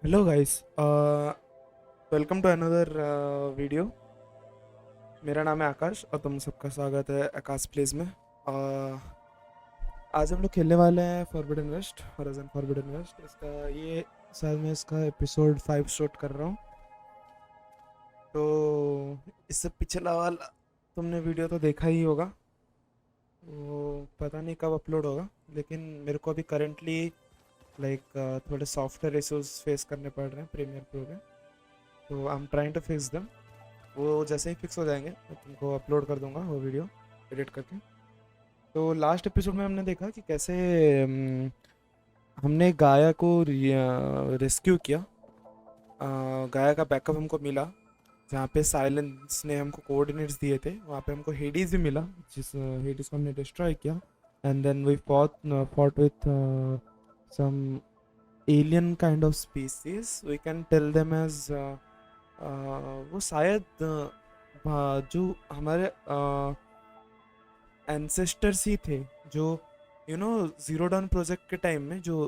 Hello guys, welcome to another video. मेरा नाम है आकाश और तुम सबका स्वागत है आकाश प्लेज में। आज हम लोग खेलने वाले हैं forbidden west, horizon forbidden west. इसका ये शायद मैं इसका एपिसोड 5 शूट कर रहा हूँ। तो इससे पिछला वाला तुमने वीडियो तो देखा ही होगा, वो पता नहीं कब अपलोड होगा, लेकिन मेरे को अभी करेंटली थोड़े सॉफ्टवेयर इश्यूज फेस करने पड़ रहे हैं प्रीमियर प्रो में। तो I am trying to fix them. वो जैसे ही फिक्स हो जाएंगे मैं तुमको अपलोड कर दूंगा वो वीडियो एडिट करके। तो लास्ट एपिसोड में हमने देखा कि कैसे हमने गाया को रेस्क्यू किया। गाया का बैकअप हमको मिला, जहाँ पे साइलेंस ने हमको कोऑर्डिनेट्स दिए थे। वहाँ पे हमको हेडीज भी मिला, जिस हेडीज को हमने डिस्ट्रॉय किया। And then we fought with some alien kind of species, we can tell them as वो शायद जो हमारे एंसेस्टर्स ही थे, जो जीरो डाउन प्रोजेक्ट के टाइम में, जो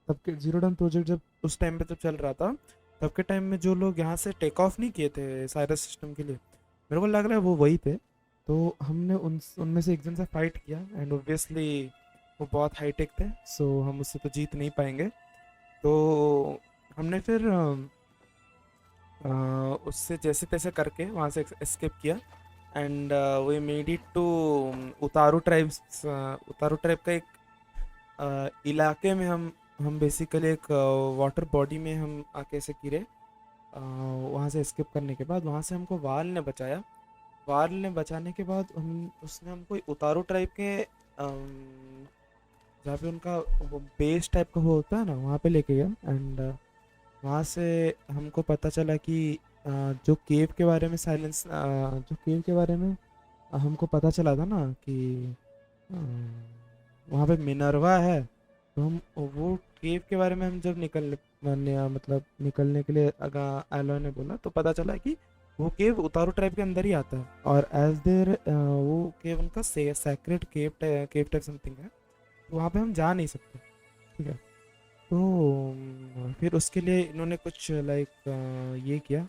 तब के जीरो डाउन प्रोजेक्ट जब उस टाइम पे तो चल रहा था, तब के टाइम में जो लोग यहाँ से टेक ऑफ नहीं किए थे साइरस सिस्टम के लिए, मेरे को लग रहा है वो वही थे। तो हमने उनमें से एक जन से फाइट किया एंड ऑब्वियसली वो बहुत हाईटेक थे, सो हम उससे तो जीत नहीं पाएंगे। तो हमने फिर उससे जैसे तैसे करके वहाँ से एस्केप किया। And we made it to Utaru tribes. Utaru tribe का एक इलाके में हम बेसिकली एक वाटर बॉडी में हम आके ऐसे गिरे। वहाँ से एस्केप करने के बाद वहाँ से हमको वाल ने बचाया। वाल ने बचाने के बाद उसने हमको उतारू ट्राइब के जहाँ पे उनका वो बेस टाइप का वो होता है ना, वहाँ पे लेके गया। एंड वहाँ से हमको पता चला कि जो केव के बारे में जो केव के बारे में हमको पता चला था ना कि वहाँ पे मिनरवा है। तो हम वो केव के बारे में हम जब निकलने के लिए एलोय ने बोला, तो पता चला कि वो केव उतारू ट्राइब के अंदर ही आता है। और एज देर वो केव उनका सैक्रेड केव टाइप समथिंग है, तो वहाँ पे हम जा नहीं सकते। ठीक है। तो फिर उसके लिए इन्होंने कुछ ये किया,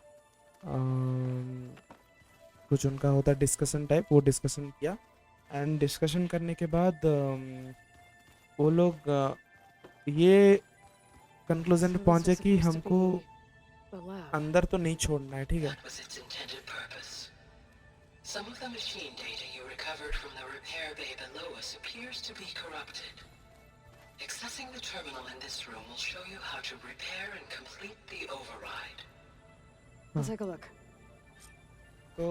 कुछ उनका होता है डिस्कशन टाइप, वो डिस्कशन किया। एंड डिस्कशन करने के बाद वो लोग ये कंक्लूजन पे पहुंचे कि हमको अंदर तो नहीं छोड़ना है। ठीक है। That was its intended purpose. Some of the machine data you recovered from the repair bay below us appears to be corrupted. Accessing the terminal in this room will show you how to repair and complete the override. I'll take a look. तो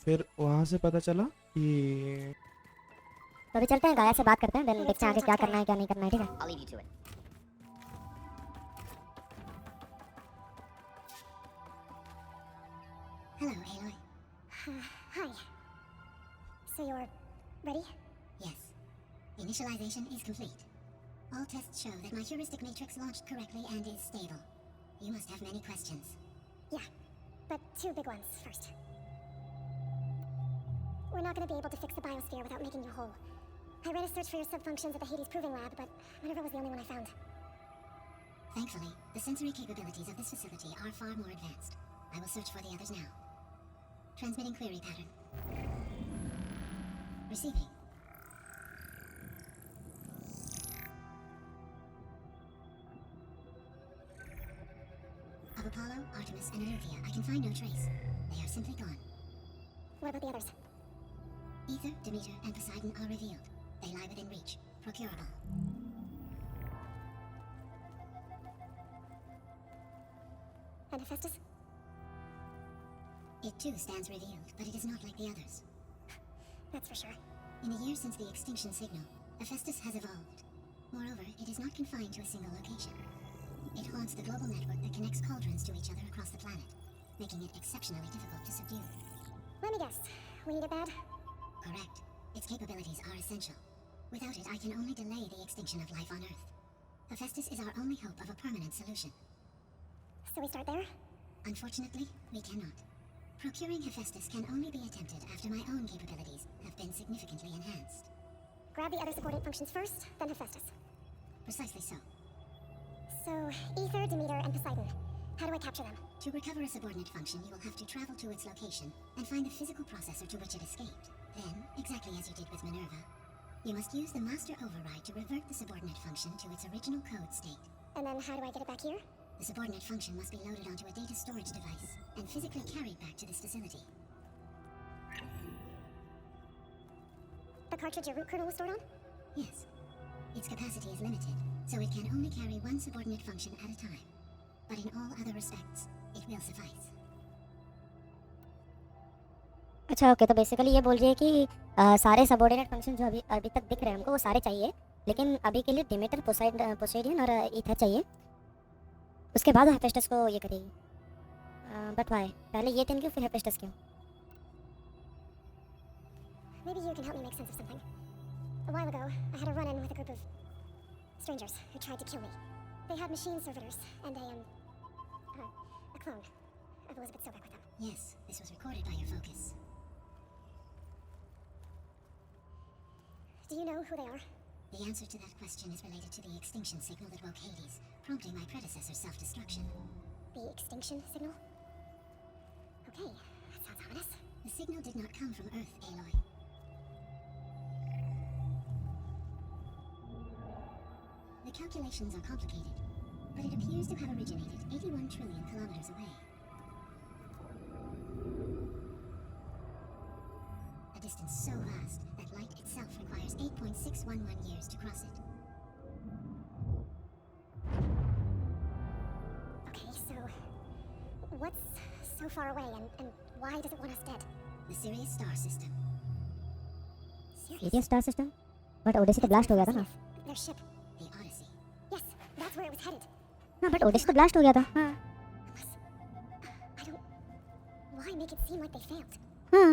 फिर वहाँ से पता चला कि तो अभी चलते हैं, गाया से बात करते हैं, देन देखते हैं आगे क्या करना है क्या नहीं करना है। ठीक है। I'll leave you to it. Hello, Aloy. Hi. So you're ready? Yes. Initialization is complete. All tests show that my heuristic matrix launched correctly and is stable. You must have many questions. Yeah, but two big ones first. We're not going to be able to fix the biosphere without making you whole. I ran a search for your subfunctions at the Hades Proving Lab, but whatever was the only one I found. Thankfully, the sensory capabilities of this facility are far more advanced. I will search for the others now. Transmitting query pattern. Receiving. Of Apollo, Artemis, and Olympia, I can find no trace. They are simply gone. What about the others? Ether, Demeter, and Poseidon are revealed. They lie within reach. Procurable. And Hephaestus? It too stands revealed, but it is not like the others. That's for sure. In the years since the extinction signal, Hephaestus has evolved. Moreover, it is not confined to a single location. It haunts the global network that connects cauldrons to each other across the planet, making it exceptionally difficult to subdue. Let me guess. We need it bad? Correct. Its capabilities are essential. Without it, I can only delay the extinction of life on Earth. Hephaestus is our only hope of a permanent solution. So we start there? Unfortunately, we cannot. Procuring Hephaestus can only be attempted after my own capabilities have been significantly enhanced. Grab the other supporting functions first, then Hephaestus. Precisely so. So, Ether, Demeter, and Poseidon. How do I capture them? To recover a subordinate function, you will have to travel to its location and find the physical processor to which it escaped. Then, exactly as you did with Minerva, you must use the master override to revert the subordinate function to its original code state. And then how do I get it back here? The subordinate function must be loaded onto a data storage device and physically carried back to this facility. The cartridge your root kernel was stored on? Yes. Its capacity is limited, so it can only carry one subordinate function at a time. But in all other respects, it will suffice. अच्छा okay, तो basically ये बोल रही है कि सारे subordinate function जो अभी अभी तक दिख रहे हैं हमको वो सारे चाहिए, लेकिन अभी के लिए डिमेटर, पोसाइडन और ईथर चाहिए, उसके बाद हेफेस्टस को ये करेगी. बट वाई, पहले ये तीन क्यों, फिर हेफेस्टस क्यों? Maybe you can help me make sense of something. A while ago, I had a run-in with a group of strangers who tried to kill me. They had machine servitors and a clone of Elizabeth Sobek with them. Yes, this was recorded by your focus. Do you know who they are? The answer to that question is related to the extinction signal that woke Hades, prompting my predecessor's self-destruction. The extinction signal? Okay, that sounds ominous. The signal did not come from Earth, Aloy. The calculations are complicated, but it appears to have originated 81 trillion kilometers away. A distance so vast that light itself requires 8.611 years to cross it. Okay, so what's so far away and why does it want us dead? The Sirius star system. Sirius star system? But Odyssey तो blast हो गया था ना. Their ship. The Odyssey. Yes, that's where it was headed. हाँ, but Odyssey तो blast हो गया था. हाँ Unless... I don't... Why make it seem like they failed? हाँ,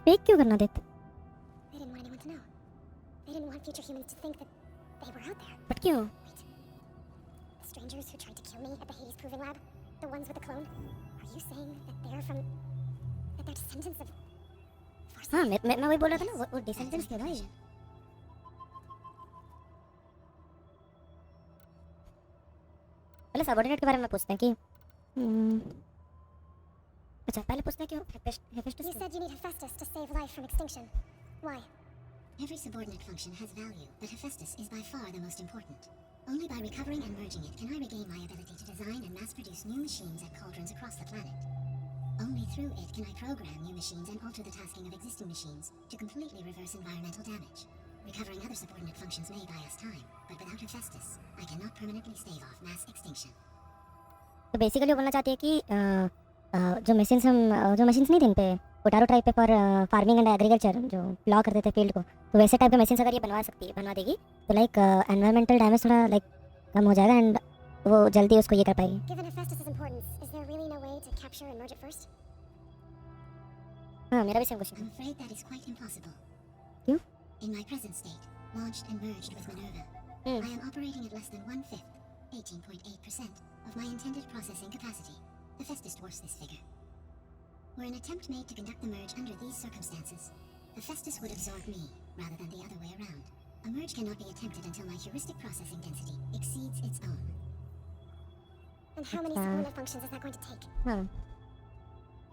फेक क्यों करना देते? They didn't want anyone to know. They didn't want future humans to think that they were out there. But क्यों? Wait. The strangers who tried to kill me at the Hades Proving Lab? The ones with the clone? Are you saying that they're from... that they're descendants of... हाँ, मैं वही बोल रहा था ना, वो descendants थे भाई. पहले सबऑर्डिनेट के बारे में पूछते हैं कि अच्छा पहले पूछते हैं कि Hephaestus. You said you need Hephaestus to save life from extinction. Why? Every subordinate function has value, but Hephaestus is by far the most important. Only by recovering and merging it can I regain my ability to design and mass-produce new machines at cauldrons across the planet. Only through it can I program new machines and alter the tasking of existing machines to completely reverse environmental damage. Recovering other subordinate functions may buy us time, but without Hephaestus, I cannot permanently stave off mass extinction. तो basically वो बोलना चाहती है कि जो machines नहीं थे इन पे ओटारो टाइप पे फॉर फार्मिंग एंड एग्रीकल्चर जो लॉ करते थे फील्ड को, तो वैसे टाइप के मशीन्स अगर ये बनवा देगी तो लाइक एनवायरमेंटल डैमेज थोड़ा लाइक कम हो जाएगा एंड वो जल्दी उसको ये कर पाएगी. Given Hephaestus' importance, is there really no way to capture and merge it first? हाँ, मेरा भी सेम क्वेश्चन I'm है. afraid that is quite impossible. क्यों? In my present state, launched and merged with Minerva, I am operating at less than 1/5, 18.8% of my intended processing capacity. Hephaestus dwarfs this figure. Were an attempt made to conduct the merge under these circumstances, Hephaestus would absorb me, rather than the other way around. A merge cannot be attempted until my heuristic processing density exceeds its own. And how many subordinate functions is that going to take? हाँ.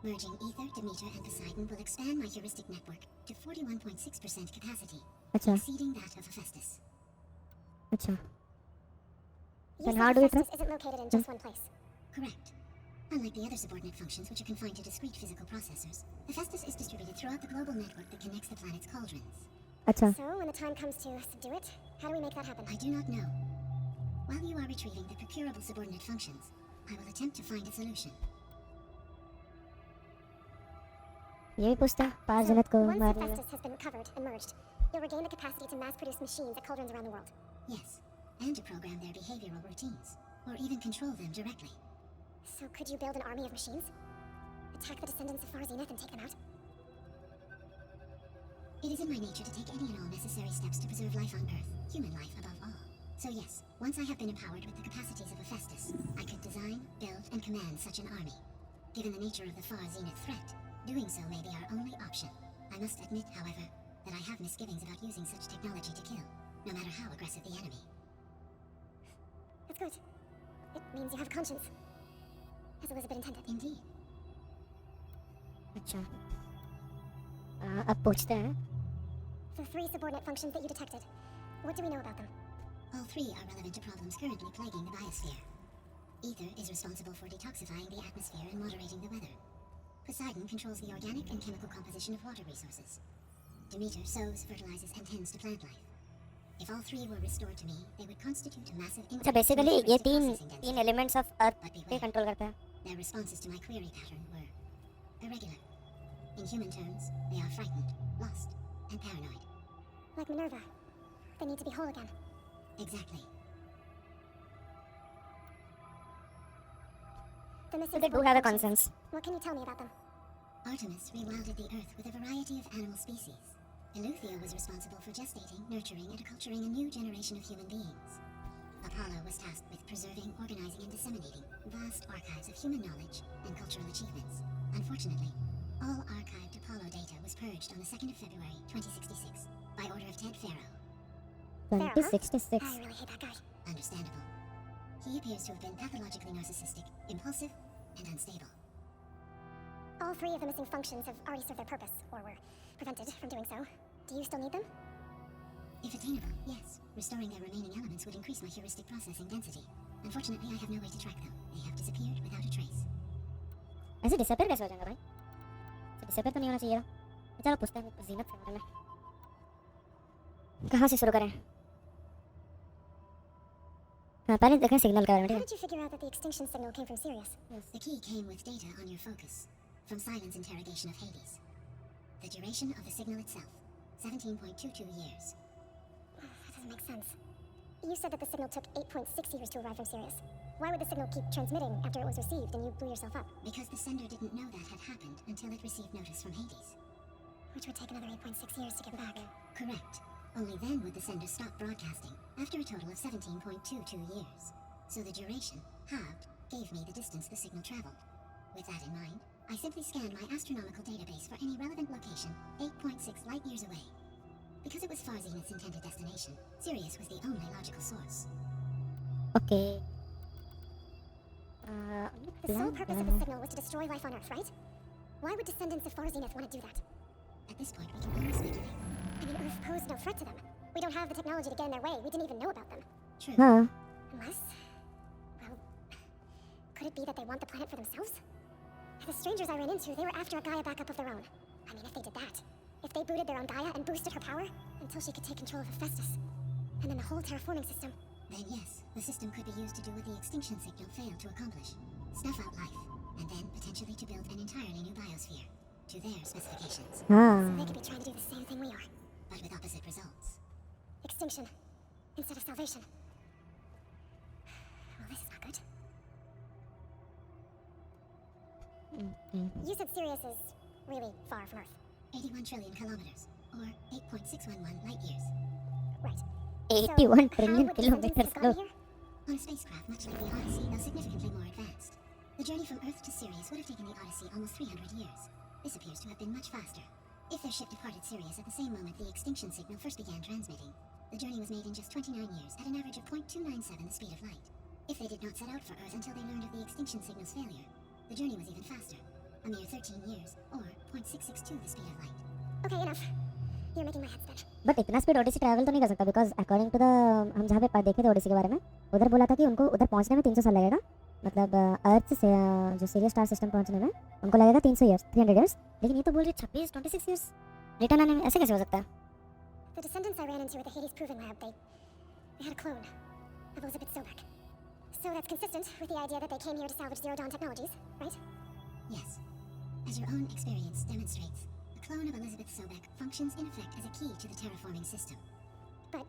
Merging Ether, Demeter, and Poseidon will expand my heuristic network to 41.6% capacity, अच्छा exceeding that of Hephaestus. अच्छा. You Then said how do we Hephaestus isn't located in just one place. Correct. Unlike the other subordinate functions, which are confined to discrete physical processors, Hephaestus is distributed throughout the global network that connects the planet's cauldrons. अच्छा. So, when the time comes to subdue it, how do we make that happen? I do not know. While you are retrieving the procurable subordinate functions, I will attempt to find a solution. ये भी पूछते हैं 5 जनत को once मारने में. Hephaestus has been recovered and merged, you'll regain the capacity to mass-produce machines at cauldrons around the world. Yes, and to program their behavioral routines, or even control them directly. So, could you build an army of machines? Attack the descendants of Far Zenith and take them out? It is in my nature to take any and all necessary steps to preserve life on Earth, human life above all. So yes, once I have been empowered with the capacities of Hephaestus, I could design, build, and command such an army. Given the nature of the Far Zenith threat, doing so may be our only option. I must admit, however, that I have misgivings about using such technology to kill, no matter how aggressive the enemy. That's good. It means you have a conscience. As Elizabeth intended. Indeed. अच्छा अब पूछते हैं The 3 subordinate functions that you detected. What do we know about them? All 3 are relevant to problems currently plaguing the biosphere. Ether is responsible for detoxifying the atmosphere and moderating the weather. Poseidon controls the organic and chemical composition of water resources. Demeter sows, fertilizes, and tends to plant life. If all 3 were restored to me, they would constitute a massive अच्छा increase basically in ये processing तीन density. Elements of earth But पे beware, control करता है their responses to my query pattern were irregular. In human terms, they are frightened, lost, and paranoid. Like Minerva. They need to be whole again. Exactly. The missing So they do subordinate have a functions. conscience. What can you tell me about them? Artemis rewilded the Earth with a variety of animal species. Eleuthia was responsible for gestating, nurturing, and acculturating a new generation of human beings. Apollo was tasked with preserving, organizing, and disseminating vast archives of human knowledge and cultural achievements. Unfortunately, all archived Apollo data was purged on the 2nd of February, 2066, by order of Ted Pharaoh. Pharaoh, huh? 2066 I really hate that guy. Understandable. He appears to have been pathologically narcissistic, impulsive, and unstable. All 3 of the missing functions have already served their purpose, or were prevented from doing so. Do you still need them? If attainable, yes. Restoring their remaining elements would increase my heuristic processing density. Unfortunately, I have no way to track them. They have disappeared without a trace. ऐसे disappear कैसे हो जाएगा भाई disappear तो नहीं होना चाहिए था चलो पूछते हैं जीनत के बारे में कहाँ से शुरू करें हाँ पहले देखें सिग्नल के बारे में How ठीक did you figure out that the extinction signal came from Sirius? The key came with data on your focus, from Silent's interrogation of Hades. The duration of the signal itself, 17.22 years. That doesn't make sense. You said that the signal took 8.6 years to arrive from Sirius. Why would the signal keep transmitting after it was received and you blew yourself up? Because the sender didn't know that had happened until it received notice from Hades. Which would take another 8.6 years to get back. Correct. Only then would the sender stop broadcasting, after a total of 17.22 years. So the duration, halved, gave me the distance the signal traveled. With that in mind, I simply scanned my astronomical database for any relevant location 8.6 light years away. Because it was far Zenith's intended destination, Sirius was the only logical source. Okay The sole purpose of the signal was to destroy life on Earth, right? Why would descendants of Far Zenith want to do that? At this point, we can only speculate. I mean, Earth posed no threat to them. We don't have the technology to get in their way. We didn't even know about them. True. हाँ Unless... Well... Could it be that they want the planet for themselves? The strangers I ran into, they were after a Gaia backup of their own. I mean, if they did that. If they booted their own Gaia and boosted her power until she could take control of Hephaestus. And then the whole terraforming system. Then yes, the system could be used to do what the extinction signal failed to accomplish. Snuff out life, and then potentially to build an entirely new biosphere, to their specifications, So they हाँ could be trying to do the same thing we are. but with opposite results. Extinction. Instead of salvation. Well, this is not good. You said Sirius is really far from Earth. 81 trillion kilometers, or 8.611 light years. Right. 81 how trillion would descendants kilometre have gotten here? On a spacecraft much like the Odyssey, though significantly more advanced. The journey from Earth to Sirius would have taken the Odyssey almost 300 years. This appears to have been much faster. If their ship departed Sirius at the same moment the extinction signal first began transmitting, the journey was made in just 29 years at an average of 0.297 the speed of light. If they did not set out for Earth until they learned of the extinction signal's failure, the journey was even faster, a mere 13 years, or 0.662 the speed of light. Okay, enough. You're making my head spin. But इतना speed Odissi travel तो नहीं कर सकता because according to the हम जहाँ पे देखे थे ओडिसी के बारे में उधर बोला था कि उनको उधर पहुँचने में 300 साल लगेगा मतलब अर्थ से जो सीरियस स्टार सिस्टम पहुँचने में उनको लगेगा 300 ईयर्स 300 ईयर्स लेकिन ये तो बोल रही 26 ईयर्स रिटर्न आने में ऐसे कैसे हो सकता है The descendants I ran into at the Hades Proving Lab, they had a clone of Elizabeth Sobek. So that's consistent with the idea that they came here to salvage Zero Dawn technologies, right? Yes. As your own experience demonstrates, the clone of Elizabeth Sobek functions in effect as a key to the terraforming system. But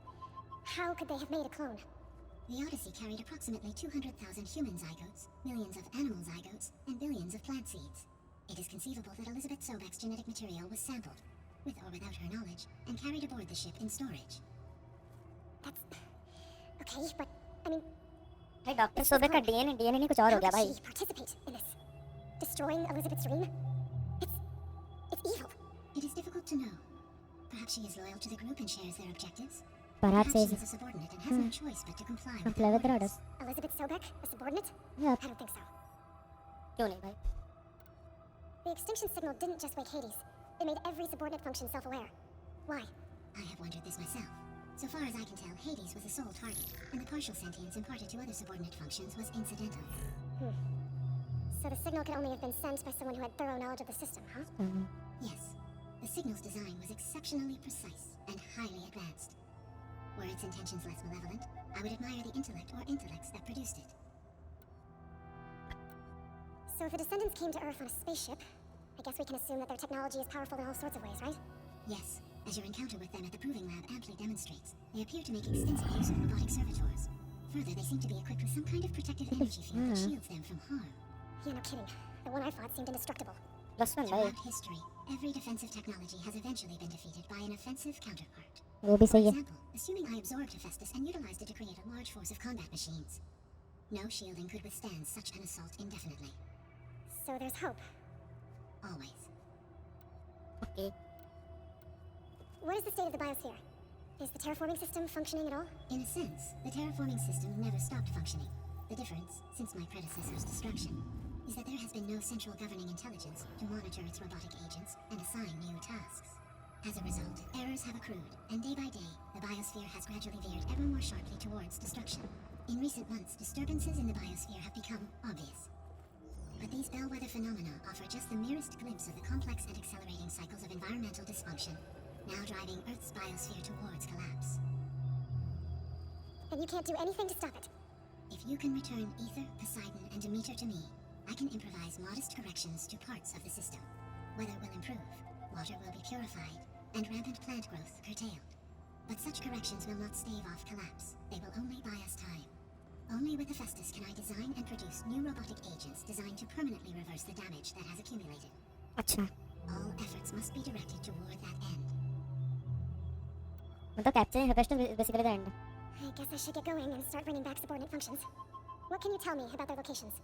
how could they have made a clone? The Odyssey carried approximately 200,000 human zygotes, millions of animal zygotes, and billions of plant seeds. It is conceivable that Elizabeth Sobek's genetic material was sampled, with or without her knowledge, and carried aboard the ship in storage. That's... Okay, but, I mean, भाई doctor सोबे का DNA नहीं कुछ और हो how गया could भाई she participate in this? Destroying Elizabeth's dream? It's evil. It is difficult to know. Perhaps she is loyal to the group and shares their objectives. Perhaps she is is a subordinate and has no choice but to comply with comply their with the orders. orders. Elizabeth Sobek, a subordinate? Yeah. I don't think so. क्यों नहीं भाई? The extinction signal didn't just wake Hades. It made every subordinate function self-aware. Why? I have wondered this myself. So far as I can tell, Hades was the sole target, and the partial sentience imparted to other subordinate functions was incidental. So the signal could only have been sent by someone who had thorough knowledge of the system, huh? Yes, the signal's design was exceptionally precise and highly advanced. Were its intentions less malevolent, I would admire the intellect or intellects that produced it. So if the descendants came to Earth on a spaceship, I guess we can assume that their technology is powerful in all sorts of ways, right? Yes, as your encounter with them at the Proving Lab amply demonstrates, they appear to make extensive use of robotic servitors. Further, they seem to be equipped with some kind of protective energy field that shields them from harm. Yeah, no kidding. The one I fought seemed indestructible. Plus one भाई. Throughout history, every defensive technology has eventually been defeated by an offensive counterpart. वो भी For सही है. example, assuming I absorbed Hephaestus and utilized it to create a large force of combat machines. No shielding could withstand such an assault indefinitely. So there's hope. Always. Okay. What is the state of the biosphere? Is the terraforming system functioning at all? In a sense, the terraforming system never stopped functioning. The difference, since my predecessor's destruction, is that there has been no central governing intelligence to monitor its robotic agents and assign new tasks. As a result, errors have accrued, and day by day, the biosphere has gradually veered ever more sharply towards destruction. In recent months, disturbances in the biosphere have become obvious. But these bellwether phenomena offer just the merest glimpse of the complex and accelerating cycles of environmental dysfunction, now driving Earth's biosphere towards collapse. And you can't do anything to stop it. If you can return Ether, Poseidon, and Demeter to me, I can improvise modest corrections to parts of the system. Weather will improve, water will be purified, and rampant plant growth curtailed. But such corrections will not stave off collapse. They will only buy us time. Only with Hephaestus can I design and produce new robotic agents designed to permanently reverse the damage that has accumulated. अच्छा. All efforts must be directed toward that end. मतलब capturing Hephaestus is basically the end. I guess I should get going and start bringing back subordinate functions. What can you tell me about their locations?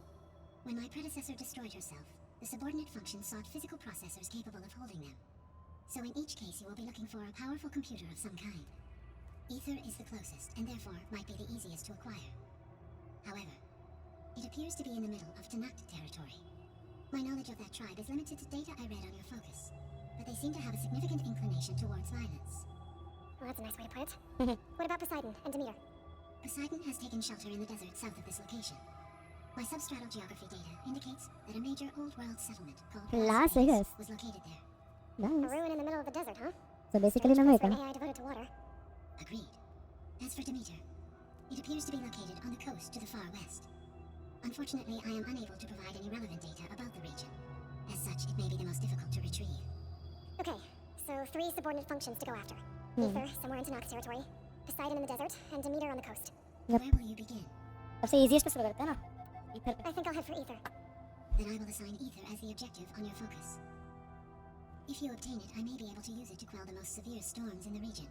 When my predecessor destroyed herself, the subordinate functions sought physical processors capable of holding them. So in each case, you will be looking for a powerful computer of some kind. Ether is the closest, and therefore might be the easiest to acquire. However, it appears to be in the middle of Tanakh territory. My knowledge of that tribe is limited to data I read on your focus, but they seem to have a significant inclination towards violence. Well, that's a nice way to put it. What about Poseidon and Demeter? Poseidon has taken shelter in the desert south of this location. My substratal geography data indicates that a major old world settlement called Las Vegas. was located there. A Nice. ruin in the middle of the desert, huh? So basically Strange नमक place है. for an AI devoted to water. Agreed. As for Demeter, it appears to be located on the coast to the far west. Unfortunately, I am unable to provide any relevant data about the region. As such, it may be the most difficult to retrieve. Okay, so 3 subordinate functions to go after. Ether, somewhere in Tanakh's territory. Poseidon in the desert, and Demeter on the coast. Yep. Where will you begin? सबसे easiest पे शुरू करते हैं ना. Ether पे. I think I'll head for Ether. Then I will assign Ether as the objective on your focus. If you obtain it, I may be able to use it to quell the most severe storms in the region.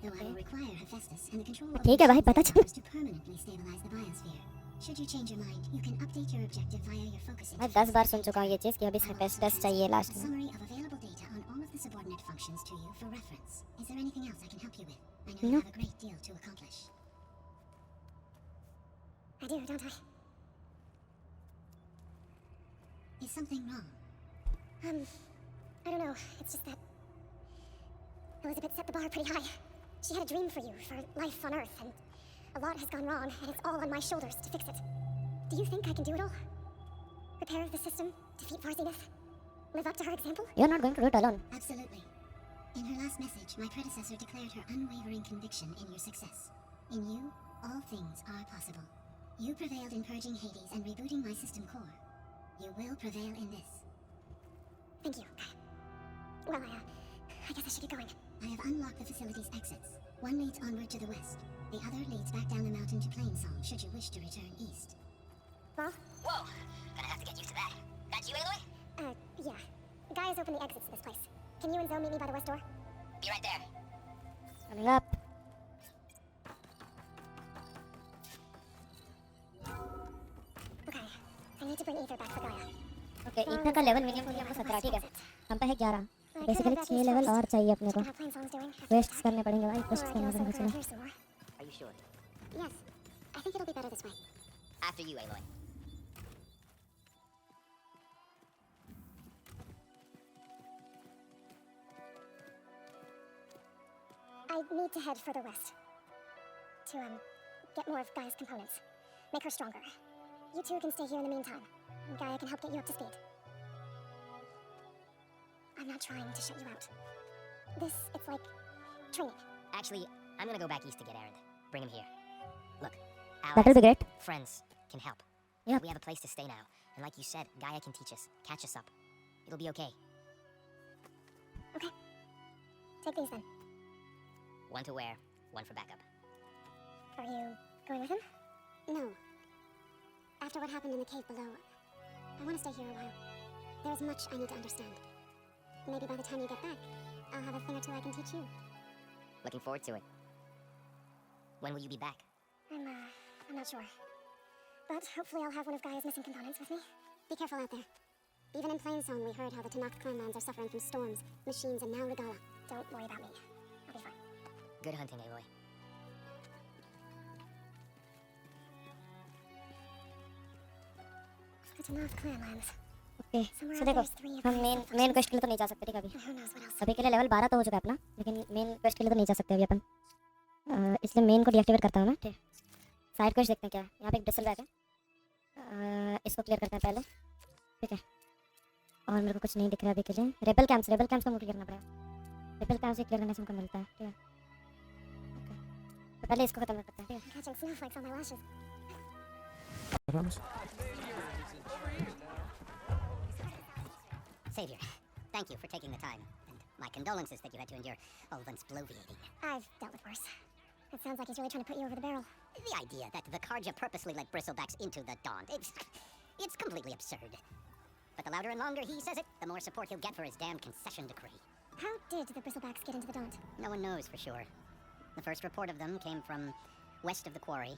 Though I will require Hephaestus and the control of ठीक है भाई, पता चला. to permanently stabilize the biosphere. Should you change your mind, you can update your objective via your focus मैं interface. 10 बार सुन चुका हूँ ये चीज़ कि अभी I will also Hephaestus चाहिए transmit लास्ट a में. summary of available data on all of the subordinate functions to you for reference. Is there anything else I can help you with? I know you No. have a great deal to accomplish. I do, don't I? Is something wrong? I don't know. It's just that Elizabeth set the bar pretty high. She had a dream for you, for life on Earth, and a lot has gone wrong, and it's all on my shoulders to fix it. Do you think I can do it all? Repair the system, defeat Varzineth, live up to her example? You're not going to do it alone. Absolutely. In her last message, my predecessor declared her unwavering conviction in your success. In you, all things are possible. You prevailed in purging Hades and rebooting my system core. You will prevail in this. Thank you. Well, I guess I should get going. I have unlocked the facility's exits. One leads onward to the west. The other leads back down the mountain to Plainsong, should you wish to return east. Well, Whoa, gonna have to get used to that. That's you, Aloy? yeah. Guys open the exits to this place. Can you and Zoe meet me by the west door? Be right there. Coming up. Okay. I need to bring Ether back for Gaia. Okay, इतना का level minimum हमको 17 ठीक है. हम पे है 11. I could basically head back 6 east level first. और चाहिए अपने को Check out how Plainsong's doing after quest this करने पड़ेंगे भाई attack. क्वेस्ट Or I करने can also पड़ेंगे look चलो around here some more. Are you sure? Yes, I think it'll be better this way. After you, Aloy. I need to head further west. To, get more of Gaia's components. Make her stronger. You two can stay here in the meantime. And Gaia can help get you up to speed. I'm not trying to shut you out. It's like training. Actually, I'm gonna go back east to get Aaron. Bring him here. Look, that will be allies, great friends can help. Yep. We have a place to stay now. And like you said, Gaia can teach us, catch us up. It'll be okay. Okay. Take these then. One to wear, one for backup. Are you going with him? No. After what happened in the cave below, I want to stay here a while. There's much I need to understand. Maybe by the time you get back, I'll have a thing or two I can teach you. Looking forward to it. When will you be back? I'm not sure. But hopefully I'll have one of Gaia's missing components with me. Be careful out there. Even in Plainsong, we heard how the Tanakh clanlands are suffering from storms, machines, and now Regala. Don't worry about me. I'll be fine. Good hunting, Aloy. The Tanakh clanlands. Okay Somewhere so out देखो there's 3 of हम Gaia's main cell quest के लिए तो नहीं जा सकते ठीक है अभी functions. Who knows what else? अभी के लिए लेवल 12 तो हो चुका है अपना लेकिन मेन क्वेस्ट के लिए तो नहीं जा सकते अभी अपन इसलिए मेन को डीएक्टिवेट करता हूँ मैं ठीक साइड क्वेस्ट देखते हैं क्या है यहाँ पे एक डिसल बैग है इसको क्लियर करते हैं पहले ठीक है और मेरे को कुछ नहीं दिख रहा है अभी के लिए रेबल कैंप्स को मुझे करना पड़ेगा रेबल कैंप से क्लियर करने से हमको मिलता है ठीक है ओके तो पहले इसको खत्म करते हैं ठीक है I'm catching snowflakes on my lashes. आराम से Savior, thank you for taking the time. And my condolences that you had to endure Olvan's bloviating. I've dealt with worse. It sounds like he's really trying to put you over the barrel. The idea that the Karja purposely let bristlebacks into the Daunt, it's completely absurd. But the louder and longer he says it, the more support he'll get for his damn concession decree. How did the bristlebacks get into the Daunt? No one knows for sure. The first report of them came from west of the quarry.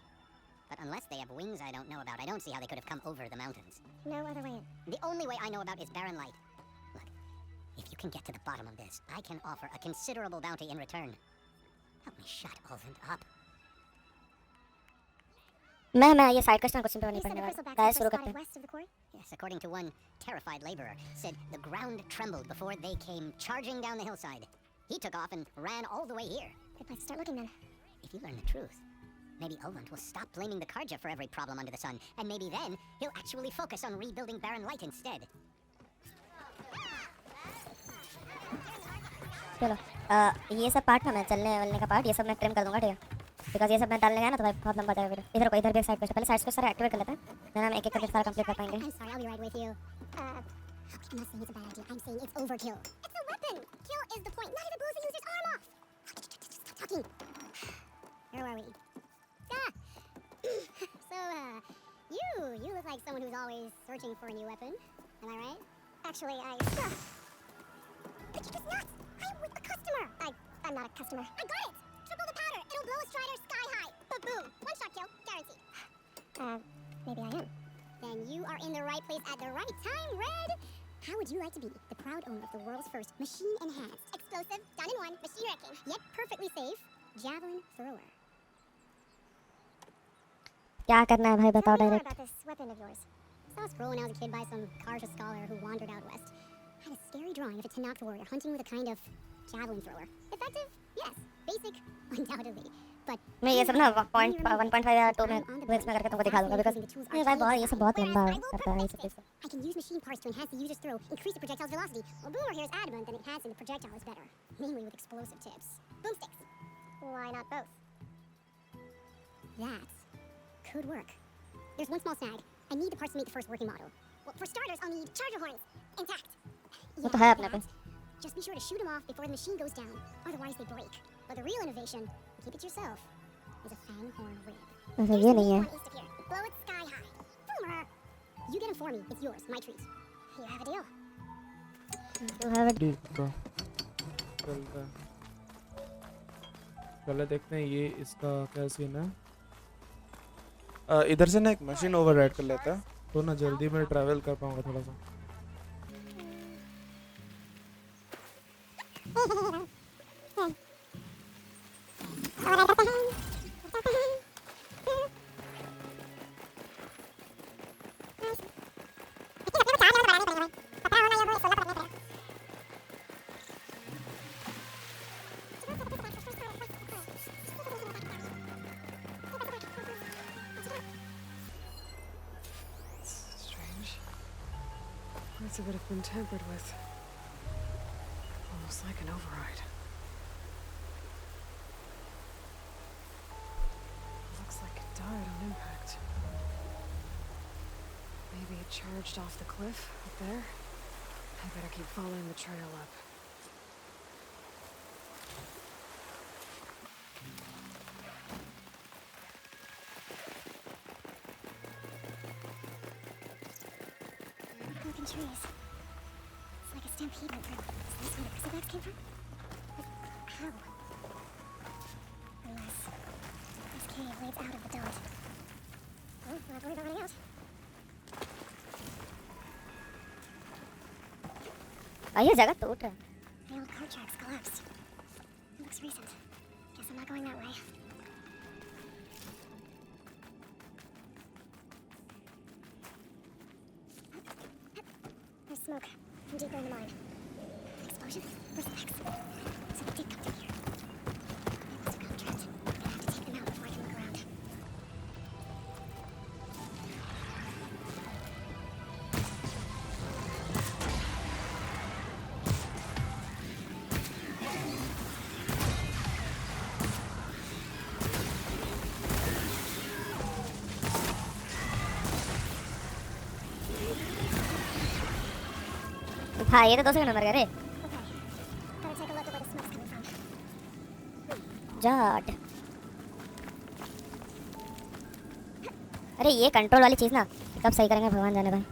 But unless they have wings I don't know about, I don't see how they could have come over the mountains. No other way in. The only way I know about is barren light. Look, if you can get to the bottom of this, I can offer a considerable bounty in return. Help me shut Olvan up. मैं ये side quest में question पे नहीं You said पढ़ने the वाला bristlebacks guys were शुरू first करते spotted हैं west of the quarry? Yes, according to one terrified laborer, said the ground trembled before they came charging down the hillside. He took off and ran all the way here. Good place to start looking then. If you learn the truth, maybe Olvan will stop blaming the Karja for every problem under the sun, and maybe then he'll actually focus on rebuilding barren light instead. चलो ये सब part ना मैं चलने वालने का part ये सब मैं ट्रिम कर दूंगा ठीक है बिकॉज ये सब मैं डालने गया ना तो भाई बहुत लंबा जाएगा वीडियो इधर को इधर भी एक साइड क्वेस्ट पहले साइड को सारा एक्टिवेट कर लेते हैं देन हम एक एक करके सारा कंप्लीट कर पाएंगे I'm sorry, I'll be right with you. I'm not saying it's a bad idea. I'm saying it's overkill. It's a weapon! Kill is the point, not if it blows the user's arm off! Stop talking. Where were we? Ah! So, you look like someone who's always searching for a new weapon. Am I right? Actually, But you're just nuts! I'm with a customer! I'm not a customer. I got it! Triple the powder. It'll blow a Strider sky high. Ba-boom. One shot kill. Guaranteed. Maybe I am. Then you are in the right place at the right time, Red. How would you like to be the proud owner of the world's first machine-enhanced, explosive, done-in-one, machine-wrecking, yet perfectly safe, javelin thrower? क्या करना है भाई Tell बताओ me more direct about this weapon of yours. Saw a scroll when I was a kid by some Karja scholar who wandered out west. Had a scary drawing of a Tanakh warrior hunting with a kind of javelin thrower. Effective? Yes. Basic? Undoubtedly. But मैं ये सब ना 1.5 या 2 में 2x में करके तुमको दिखा दूंगा बिकॉज ये भाई बहुत ये सब बहुत लंबा करता है ये सब चीज़ I can use machine parts to enhance the user's throw, increase the projectile's velocity. Well, Boomer here is adamant that enhancing the projectile is better, mainly with explosive tips. Boomsticks. Why not both? That could work. There's one small snag. I need the parts to make the first working model. Well, for starters, I'll need charger horns. Intact. वो तो है अपने पे that. Just be sure to shoot them off before the machine goes down. Otherwise, they break. But the real innovation, keep it to yourself, is a fang horn rib. ऐसा ये नहीं है One east of here. Blow it sky high. Boomer! You get him for me. It's yours. My treat. You have a deal. you have it ठीक है चलता है पहले देखते हैं ये इसका क्या सीन है इधर से ना एक मशीन ओवरराइड कर लेता है तो ना जल्दी में ट्रैवल कर पाऊंगा थोड़ा सा Strange. Parts of it have been tampered with. Almost like an override. Looks like it died on impact. Maybe it charged off the cliff up there. I better keep following the trail up. Broken trees. It's like a stampede went through. Is this where the bristlebags came from? But how? Unless this cave leads out of the dot. Well, not worried about running out. भाई ये जगह टूट रहा है. The old cart tracks collapsed. It looks recent. Guess I'm not going that way. There's smoke from deeper in the mine. Explosion? Bristlebags. So they did come through here. They must have gotten trapped. I have to take them out before I can look around. हाँ ये तो 2 second मर गया रे. Okay. Gotta take a look at where the smoke's coming from. Jat. अरे ये control वाली चीज ना कब सही करेंगे भगवान जाने भाई.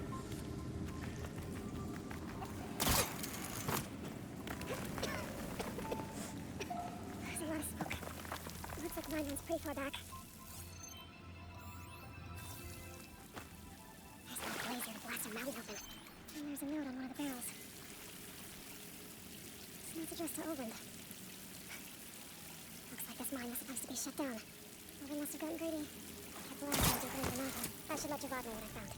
There's a lot of smoke. Looks like the mine runs pretty far back. There's no blazer to blast a mountain open. And there's a note on one of the barrels. This note's addressed to Owen. Looks like this mine was supposed to be shut down. Owen must have gotten greedy. Kept blasting deeper into the mountain. I should let Javad know what I found.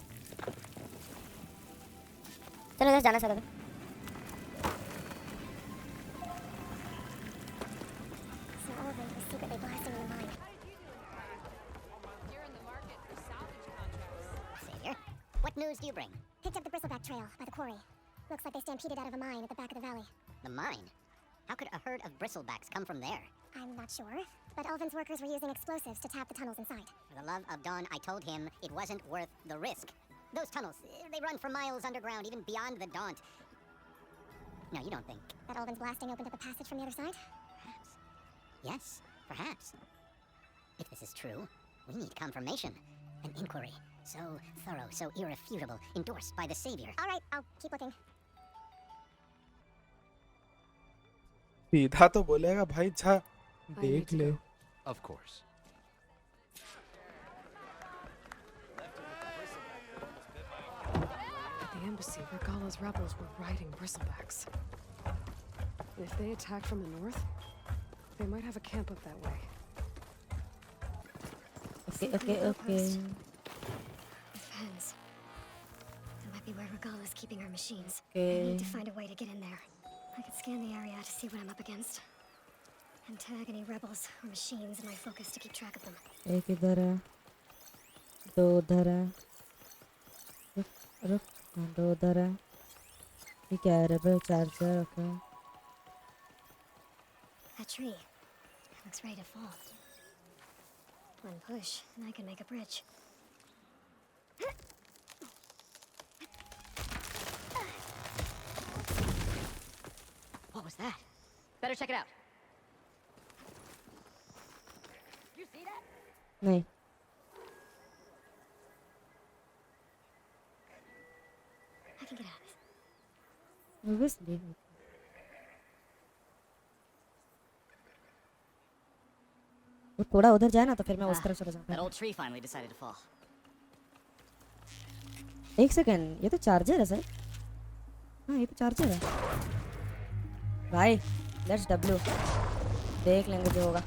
चलो इधर जाना चलो. So Owen was secretly blasting in the mine. Savior, what news do you bring? Picked up the bristleback trail by the quarry. Looks like they stampeded out of a mine at the back of the valley. The mine? How could a herd of bristlebacks come from there? I'm not sure, but Ulvin's workers were using explosives to tap the tunnels inside. For the love of Dawn, I told him it wasn't worth the risk. Those tunnels, they run for miles underground, even beyond the Daunt. No, you don't think. That Ulvin's blasting opened up a passage from the other side? Perhaps. Yes, perhaps. If this is true, we need confirmation. An inquiry. So thorough, so irrefutable, endorsed by the Savior. All right, I'll keep looking. सीधा तो बोलेगा भाई जा I need देख to ले. go. Of course. At the embassy, Regala's rebels were riding bristlebacks. And if they attack from the north, they might have a camp up that way. Okay. Depends. That might be where Regala's keeping her machines. Okay. I need to find a way to get in there. I could scan the area to see what I'm up against. And tag any rebels or machines in my focus to keep track of them. एक इधर है, दो उधर है, रुक दो उधर है. ये क्या है rebel charger. Okay. That tree. Looks ready to fall. One push, and I can make a bridge. What was that? Better check it out. You see that? नहीं. I can get out of this. Obviously. वो थोड़ा उधर जाए ना तो फिर मैं उस तरफ चला That जाऊंगा. old tree finally decided to fall. एक सेकंड, ये तो चार्जर है सर. हाँ ये तो चार्जर है भाई. लेट्स डब्ल्यू देख लेंगे जो होगा.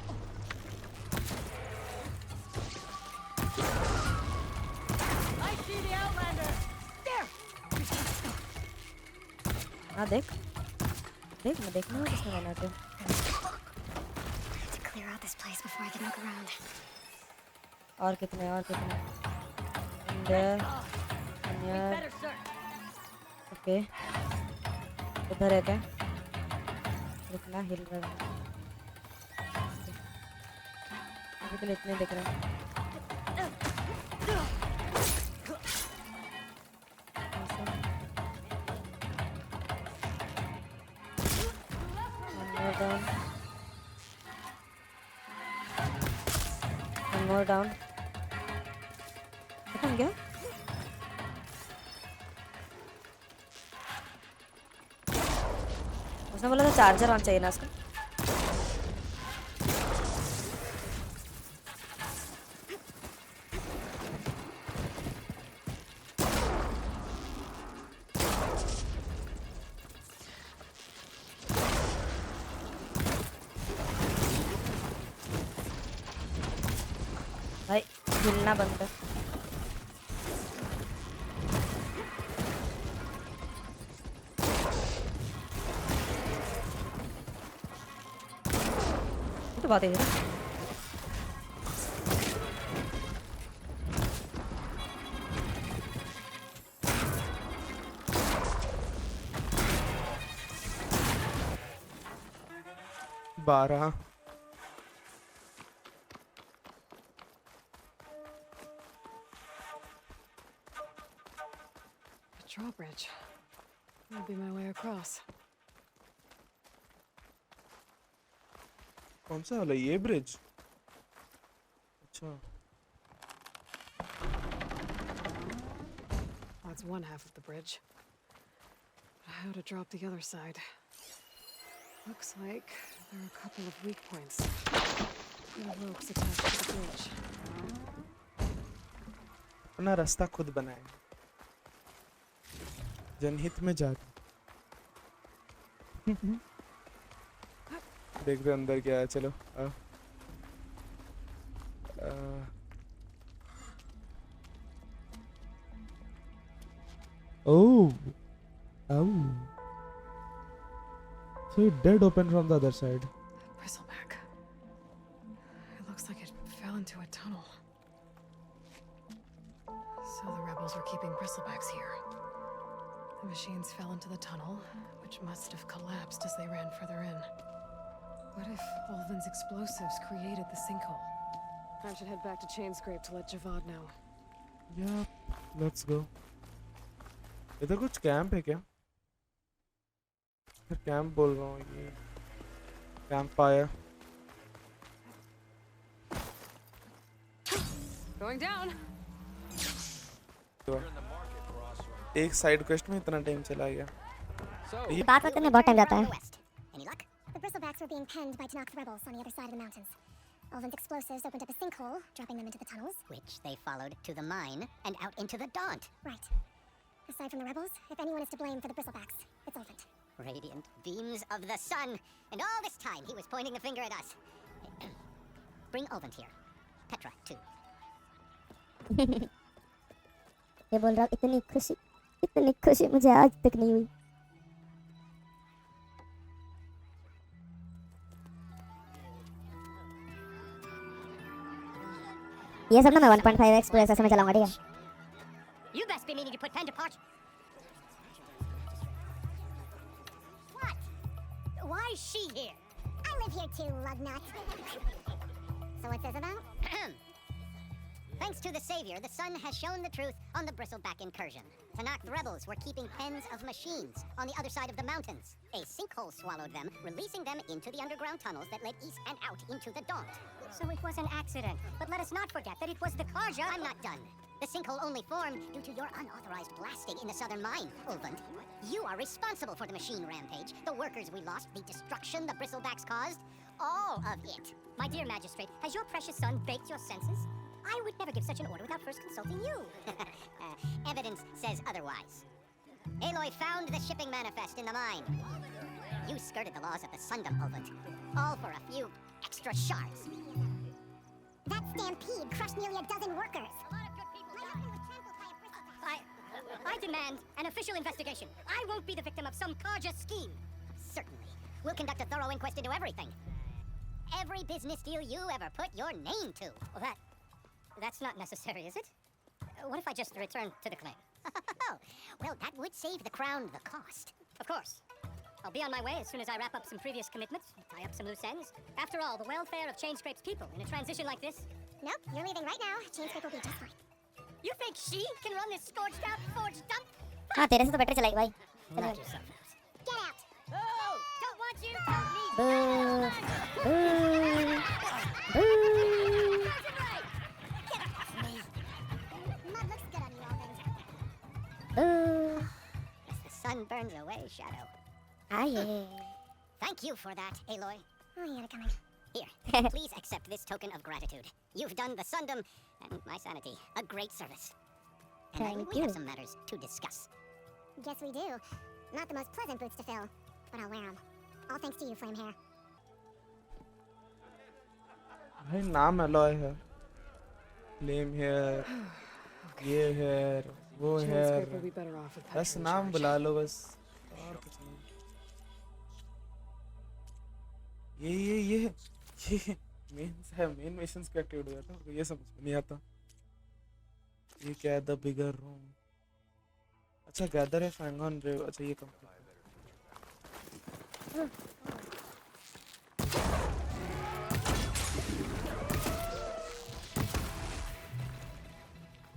हाँ देख मैं देखना है किसने बना के. To clear out this place before I can look around. और कितने अंदर ओके. इधर है क्या? रुकना हिल रहा है. अभी तो इतने दिख रहे हैं. One more down. खत्म क्या? उसने बोला था चार्जर ऑन चाहिए ना उसका. भाई हिलना बंद कर. तो बात है 12. A drawbridge. That'll be my way across. कौन सा वाला ये ब्रिज? अच्छा. That's one half of the bridge. But how to drop the other side? Looks like there are a couple of weak points. No ropes attached to the bridge. अपना रास्ता खुद बनाए. जनहित में जाके. देखते अंदर क्या है. चलो. Oh. So it did open from the other side. Bristleback. It looks like it fell into a tunnel. So the rebels were keeping bristlebacks here. The machines fell into the tunnel, which must have collapsed as they ran further in. What if Ulvin's explosives created the sinkhole? I should head back to Chainscrape to let Javad know. Yeah, let's go. इधर कुछ camp है क्या? Camp बोल रहा हूँ ये. Camp fire. Going down. एक side quest में इतना टाइम चला गया. बात करने में बहुत टाइम जाता है. Any luck? The bristlebacks were being penned by Tanakh rebels on the other side of the mountains. Ulvin's explosives opened up a sinkhole, dropping them into the tunnels. Which they followed to the mine and out into the Daunt. Right. Aside from the rebels, if anyone is to blame for the bristlebacks, it's Ulvin. Radiant beams of the sun. And all this time he was pointing the finger at us. Bring Ulvin here. Petra, too. ये बोल रहा इतनी खुशी मुझे आज तक नहीं हुई. ये सब ना मैं 1.5x प्लस ऐसे में चलाऊंगा. ठीक है. You best be meaning to put pen to part. What? Why is she here? I live here too, lugnut. So what's this about? Thanks to the Savior, the sun has shown the truth on the Bristleback incursion. Tanakh rebels were keeping pens of machines on the other side of the mountains. A sinkhole swallowed them, releasing them into the underground tunnels that led east and out into the Daunt. So it was an accident. But let us not forget that it was the Karja. I'm not done. The sinkhole only formed due to your unauthorized blasting in the southern mine, Ulvund. You are responsible for the machine rampage, the workers we lost, the destruction the Bristlebacks caused. All of it. My dear magistrate, has your precious son baked your senses? I would never give such an order without first consulting you. Evidence says otherwise. Aloy found the shipping manifest in the mine. You skirted the laws of the Sundom, Ulvund. All for a few extra shards. That stampede crushed nearly a dozen workers. A lot of good people I demand an official investigation. I won't be the victim of some Karja scheme. Certainly. We'll conduct a thorough inquest into everything. Every business deal you ever put your name to. Well, that's not necessary, is it? What if I just return to the claim? Well, that would save the crown the cost. Of course. I'll be on my way as soon as I wrap up some previous commitments, tie up some loose ends. After all, the welfare of Chainscrape's people in a transition like this. Nope, you're leaving right now. Chainscrape will be just fine. You think she can run this scorched out forge dump? हाँ तेरे से तो better चलाएगी भाई. Knock yourself out. Get out! Oh! Don't want you! Don't need Boo. Boo. Mud looks good on you, Alvin. Boo. As the sun burns away, Shadow. Ah yeah. Thank you for that, Aloy. Oh, you got it coming. Here, please accept this token of gratitude. You've done the Sundom and my sanity a great service. And Thank we have you. some matters to discuss. Guess we do. Not the most pleasant boots to fill, but I'll wear them. All thanks to you, Flame Hair. भाई नाम alloy है, flame hair, ये hair, वो hair, Chainscrape will be better off with बस Petra in नाम charge. बुला लो बस, और कुछ नहीं. ये मेन है, मेन मिशंस का एक्टिवेट हुआ था, ये समझ में नहीं आता. ये क्या है, द बिगर रूम. अच्छा गैदर है फैंगन रे. अच्छा ये complete.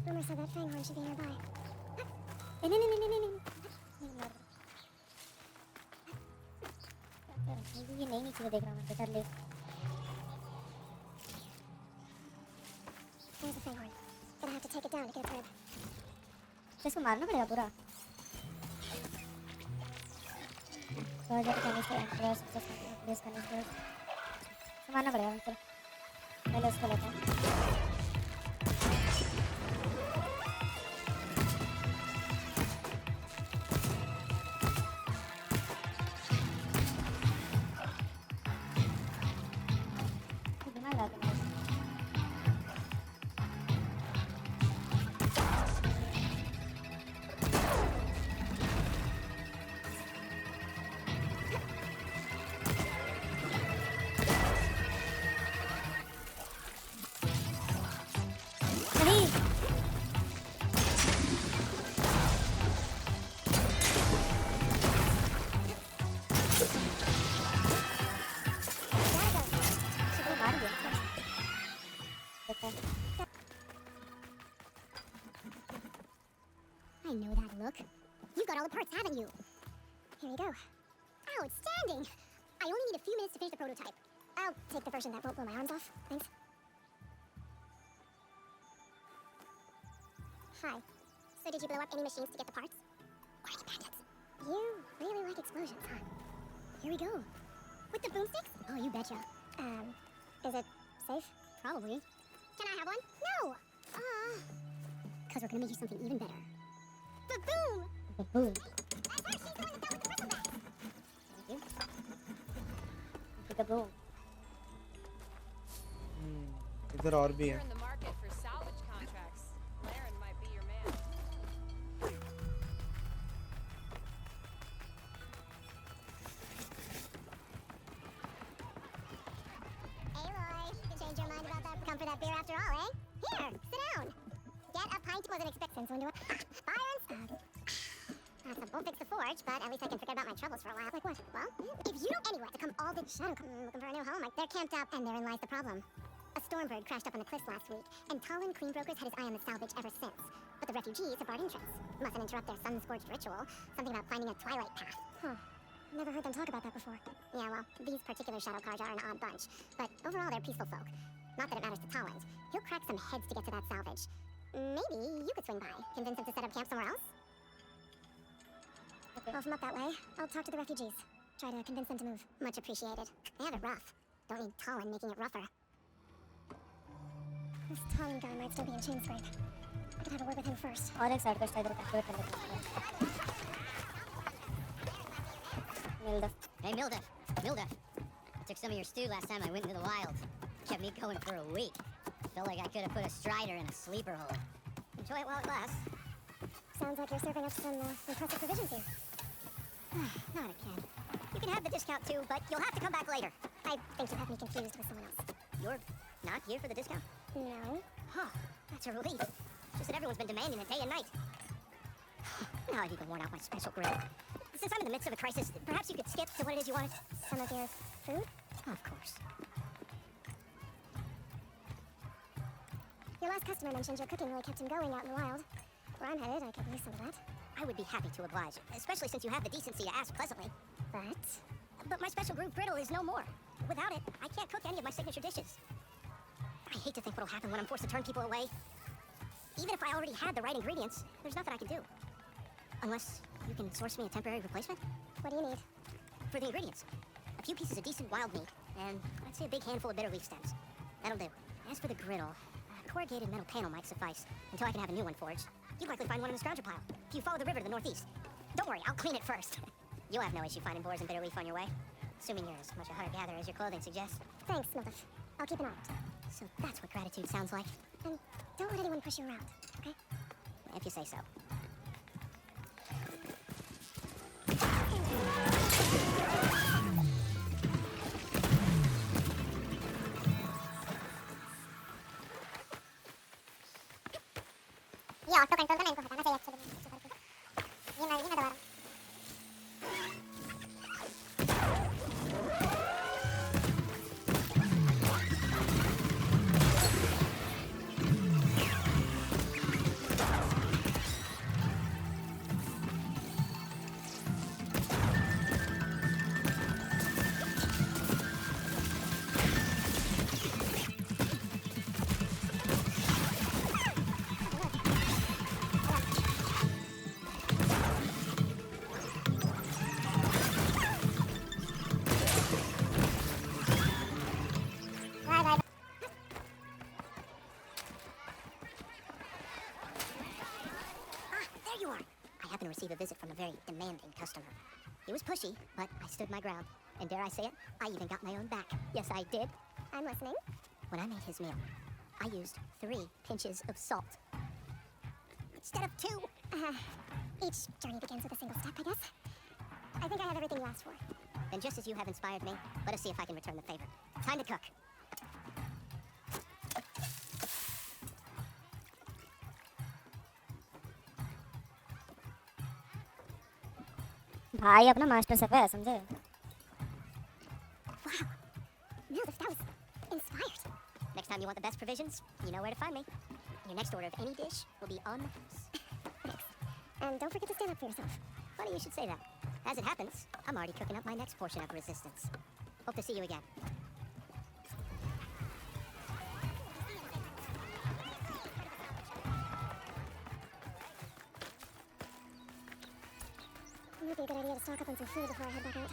Rumor said that Fanghorn should be nearby. नहीं. ये नई चीजें देख रहा हूँ बेटर ले. There's the Fanghorn. Gonna have to take it down to get its rib. इसको मारना पड़ेगा पूरा. मारना पड़ेगा. चलो पहले उसको लेते हैं. दिमाग लगा के नहीं. शुक्र मार दिया. देखो I know that look. You've got all the parts, haven't you? Here you go. Outstanding! I only need a few minutes to finish the prototype. I'll take the version that won't blow my arms off. Thanks. Hi. So did you blow up any machines to get the parts? Or any bandits? You really like explosions, huh? Here we go. With the boomsticks? Oh, you betcha. Is it safe? Probably. Can I have one? No! Because we're gonna make you something even better. The boom! the boom. That's her! She's the one that dealt with the bristlebacks! Thank you. The boom. इधर और भी है. You're in the market for salvage contracts. Laren might be your man. Aloy, you changed your mind about that? Come for that beer after all, eh? Here, sit down. Get a pint. Wasn't expecting someone to. Fire and stug. So won't fix the forge, but at least I can forget about my troubles for a while. Like what? Well, if you know anywhere to come all the shadow looking for a new home, like they're camped out, and therein lies the problem. A stormbird crashed up on the cliffs last week, and Talon Clean Brokers had his eye on the salvage ever since. But the refugees have barred entrance. Mustn't interrupt their sun-scorched ritual. Something about finding a twilight path. Huh. Never heard them talk about that before. Yeah, well, these particular shadow cards are an odd bunch. But overall, they're peaceful folk. Not that it matters to Tollins. He'll crack some heads to get to that salvage. Maybe you could swing by. Convince him to set up camp somewhere else? Okay. Well, from up that way, I'll talk to the refugees. Try to convince them to move. Much appreciated. They have it rough. Don't need Tollin making it rougher. This Tollin guy might still be in Chainscrape. I could have a word with him first. और एक side quest इधर complete कर लेते हैं. मिल the Hey, Milda. I took some of your stew last time I went into the wild. Kept me going for a week. Felt like I could have put a strider in a sleeper hole. Enjoy it while it lasts. Sounds like you're serving up some impressive provisions here. Not again. You can have the discount too, but you'll have to come back later. I think you have me confused with someone else. You're not here for the discount? No. Huh, that's a relief. Just that everyone's been demanding it day and night. Now I've even worn out my special grill. Since I'm in the midst of a crisis, perhaps you could skip to what it is you wanted? Some of your food? Of course. Your last customer mentioned your cooking really kept him going out in the wild. Where I'm headed, I could use some of that. I would be happy to oblige, especially since you have the decency to ask pleasantly. But My special groove griddle is no more. Without it, I can't cook any of my signature dishes. I hate to think what'll happen when I'm forced to turn people away. Even if I already had the right ingredients, there's nothing I can do. Unless you can source me a temporary replacement? what do you need? For the ingredients, a few pieces of decent wild meat, and I'd say a big handful of bitter leaf stems. That'll do. As for the griddle, a corrugated metal panel might suffice until I can have a new one forged. You'd likely find one in the scrounger pile, if you follow the river to the northeast. Don't worry, I'll clean it first. You'll have no issue finding boars and bitter leaf on your way, assuming you're as much a hunter-gatherer as your clothing suggests. Thanks, Mildred. I'll keep an eye out. So that's what gratitude sounds like, And don't let anyone push you around, okay? if you say so. ये auto control का ना इनको हटाना चाहिए actually ये ना दोबारा There you are! I happened to receive a visit from a very demanding customer. He was pushy, but I stood my ground. And dare I say it, I even got my own back. Yes, I did. I'm listening. When I made his meal, I used 3 pinches of salt. Instead of 2. Each journey begins with a single step, I guess. I think I have everything you asked for. Then just as you have inspired me, let us see if I can return the favor. Time to cook. भाई अपना master chef है समझे Wow. Mildred, that was inspired. Next time you want the best provisions, you know where to find me. Your next order of any dish will be on the house. Thanks. And don't forget to stand up for yourself. Funny you should say that. As it happens, I'm already cooking up my next portion of resistance. Hope to see you again. It might be a good idea to stock up on some food before I head back out.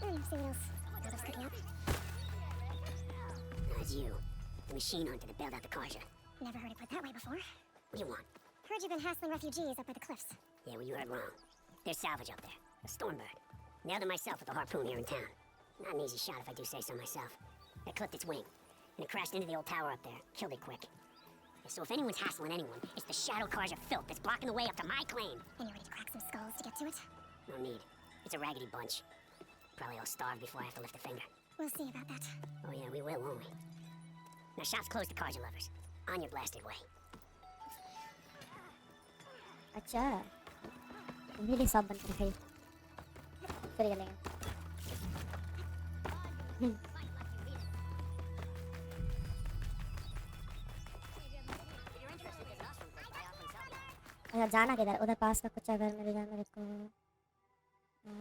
And see what else Mildred's cooking up. That's you. The machine hunter to bailed out the Karja. Never heard it put that way before. What do you want? Heard you've been hassling refugees up by the cliffs. Yeah, well, you heard wrong. There's salvage up there. A stormbird. Nailed it myself with a harpoon here in town. Not an easy shot if I do say so myself. It clipped its wing, and it crashed into the old tower up there. Killed it quick. Yeah, so if anyone's hassling anyone, it's the Shadow Karja filth that's blocking the way up to my claim. And you're ready to crack some skulls to get to it? No need. It's a raggedy bunch. Probably all starved before I have to lift a finger. We'll see about that. Oh yeah, we will, won't we? Now shop's closed to Karja lovers. On your blasted way. अच्छा मेरे सब बन कर खाई फिर चलेंगे अच्छा जाना किधर उधर पास का कुछ अगर मिल जाए मेरे को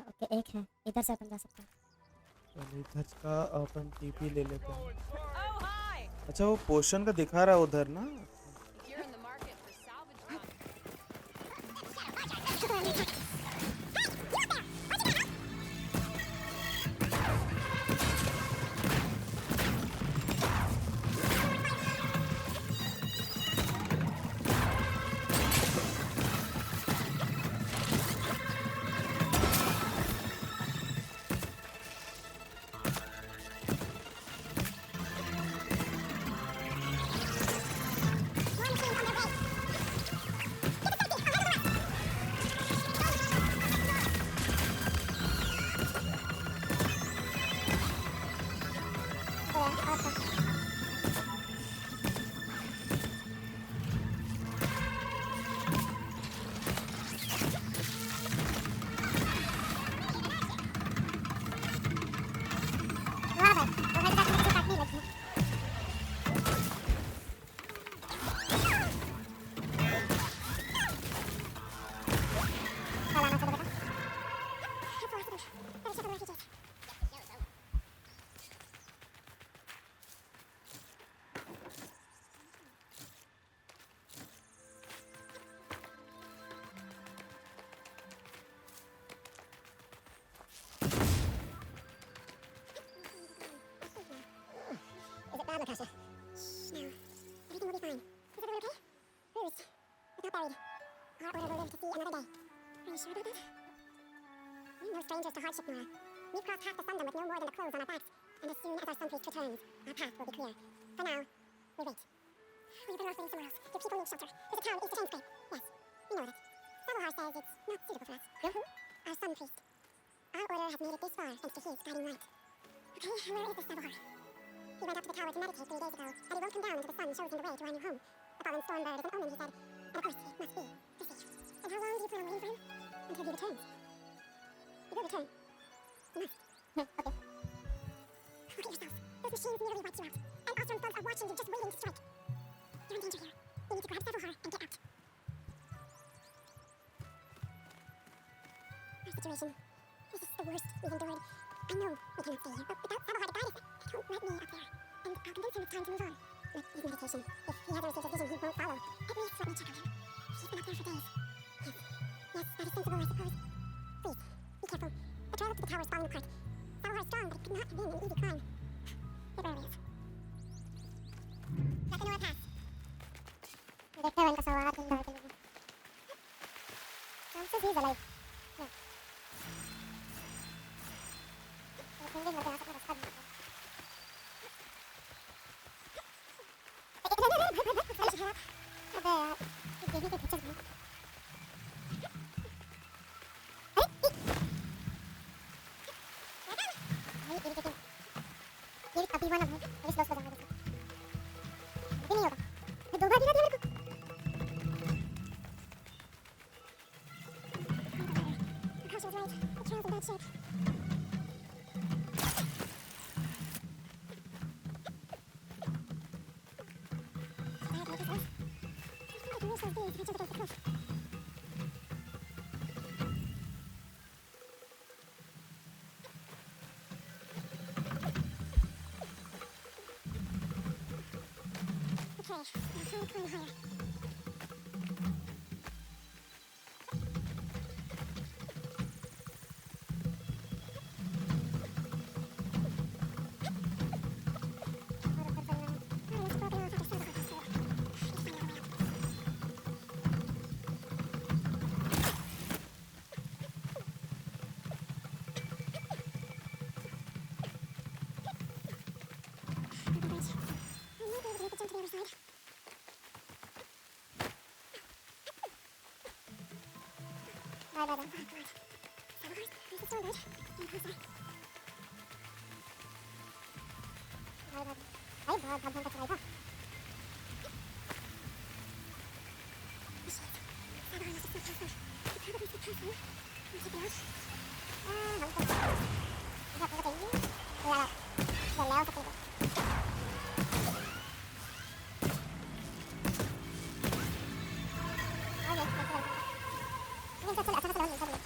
ओके एक है इधर से अपन जा सकते हैं चलो इधर का अपन टीपी ले लेते हैं Oh, hi! अच्छा वो पोशन का दिखा रहा है उधर ना If you're in the market for salvage content, it bad, Natasha? Shh, no. Everything will be fine. Is everyone okay? Bruised, but not buried. Our order will live to see another day. Are you sure about that? We're no strangers to hardship, Nora. We've crossed half the sundom with no more than the clothes on our backs, and as soon as our sun priest returns, our path will be clear. For now, we wait. We're better off waiting somewhere else. Your people need shelter. There's a town east of Chainscape. Yes, we know that. Sabohar says it's not suitable for us. Who? Our sun priest. Our order has made it this far thanks to his guiding light. Okay, where is this Sabohar? He went up to the tower to meditate 3 days ago, and he won't come down until the sun shows him the way to our new home. The fallen storm bird is an omen, he said. And of course, it must be. I see. And how long do you plan on waiting for him? Until he returns. He will return. He must. Okay. Look at yourself. Those machines nearly wiped you out. And Ostrom thugs are watching you, just waiting to strike. You're in danger here. You need to grab Sabohar and get out. Our situation. This is the worst we've endured. I know we cannot stay here, but without Sabohar to guide us, don't let me up there. And I'll convince him it's time to move on. With his meditation, if he hasn't received a vision, he won't follow. At least let me check on him. He's been up there for days. Yes. Yes, that is sensible, I suppose. Please, be careful. The trail up to the tower is falling apart. Sabohar is strong, but it could not have been an easy climb. It rarely is. Nakanua Pass. Dektawan ka sa ating mga John says he's alive. No. Hindi mo dapat na sabi. Okay, I'll try to climb higher.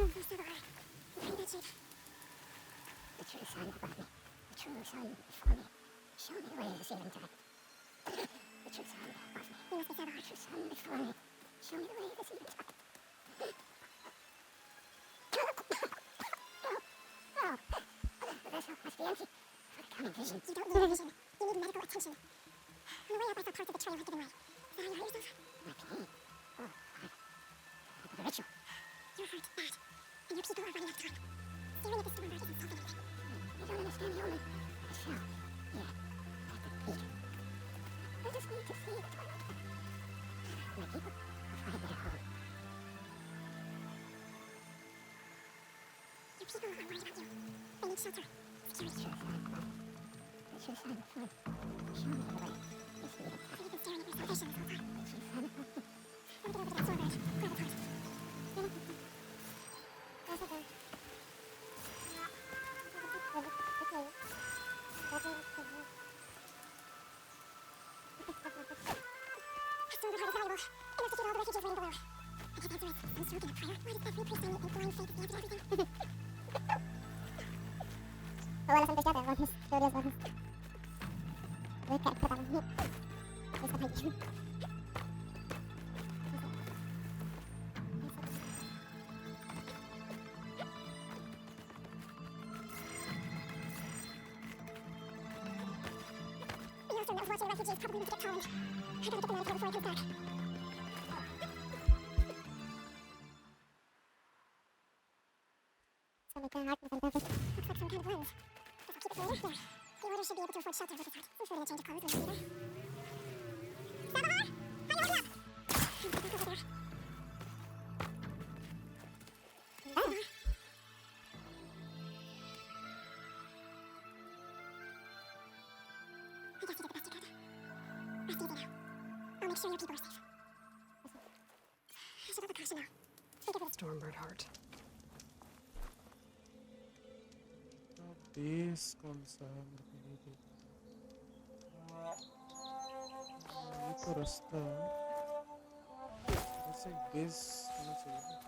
There's Sabohar. Behind that shade. The true sun above me. The true sun before me. Show me the way this evening time. The true sun above me. You must be Sabohar. The true sun before me. Show me the way this evening time. Oh. The vessel must be empty for the coming visions. You don't need a vision. You need medical attention. On the way up, I thought parts of the trail had given way. Is that how you hurt yourself? My pain. Oh, the ritual. Your heart bad, and your people are running out of time. Staring at the storm bird isn't solving anything. You don't understand the omen. I fell. Yeah, at the peak. Let us go. Wala santos yata, vamos, teorías vamos. Voy a caer tratado. Esta maldición. The Earthworm that was watching the refugees probably wants to get Talon. I gotta get the medical before he comes back. So me quedan arcos entonces. Looks like some kind of lens. Guess I'll keep it for later. There. The orders should be able to afford shelter with his heart. Some food and a change of clothes when needed. Salvador! How you holding up? I'm back over there. Oh. I guess you did the best you could. Rest easy now. I'll make sure your people are safe. I should have a caution now. Think of it as Stormbird heart. Base कौन सा है मेरे को नहीं दिख ये तो रास्ता वैसे बेस होना चाहिए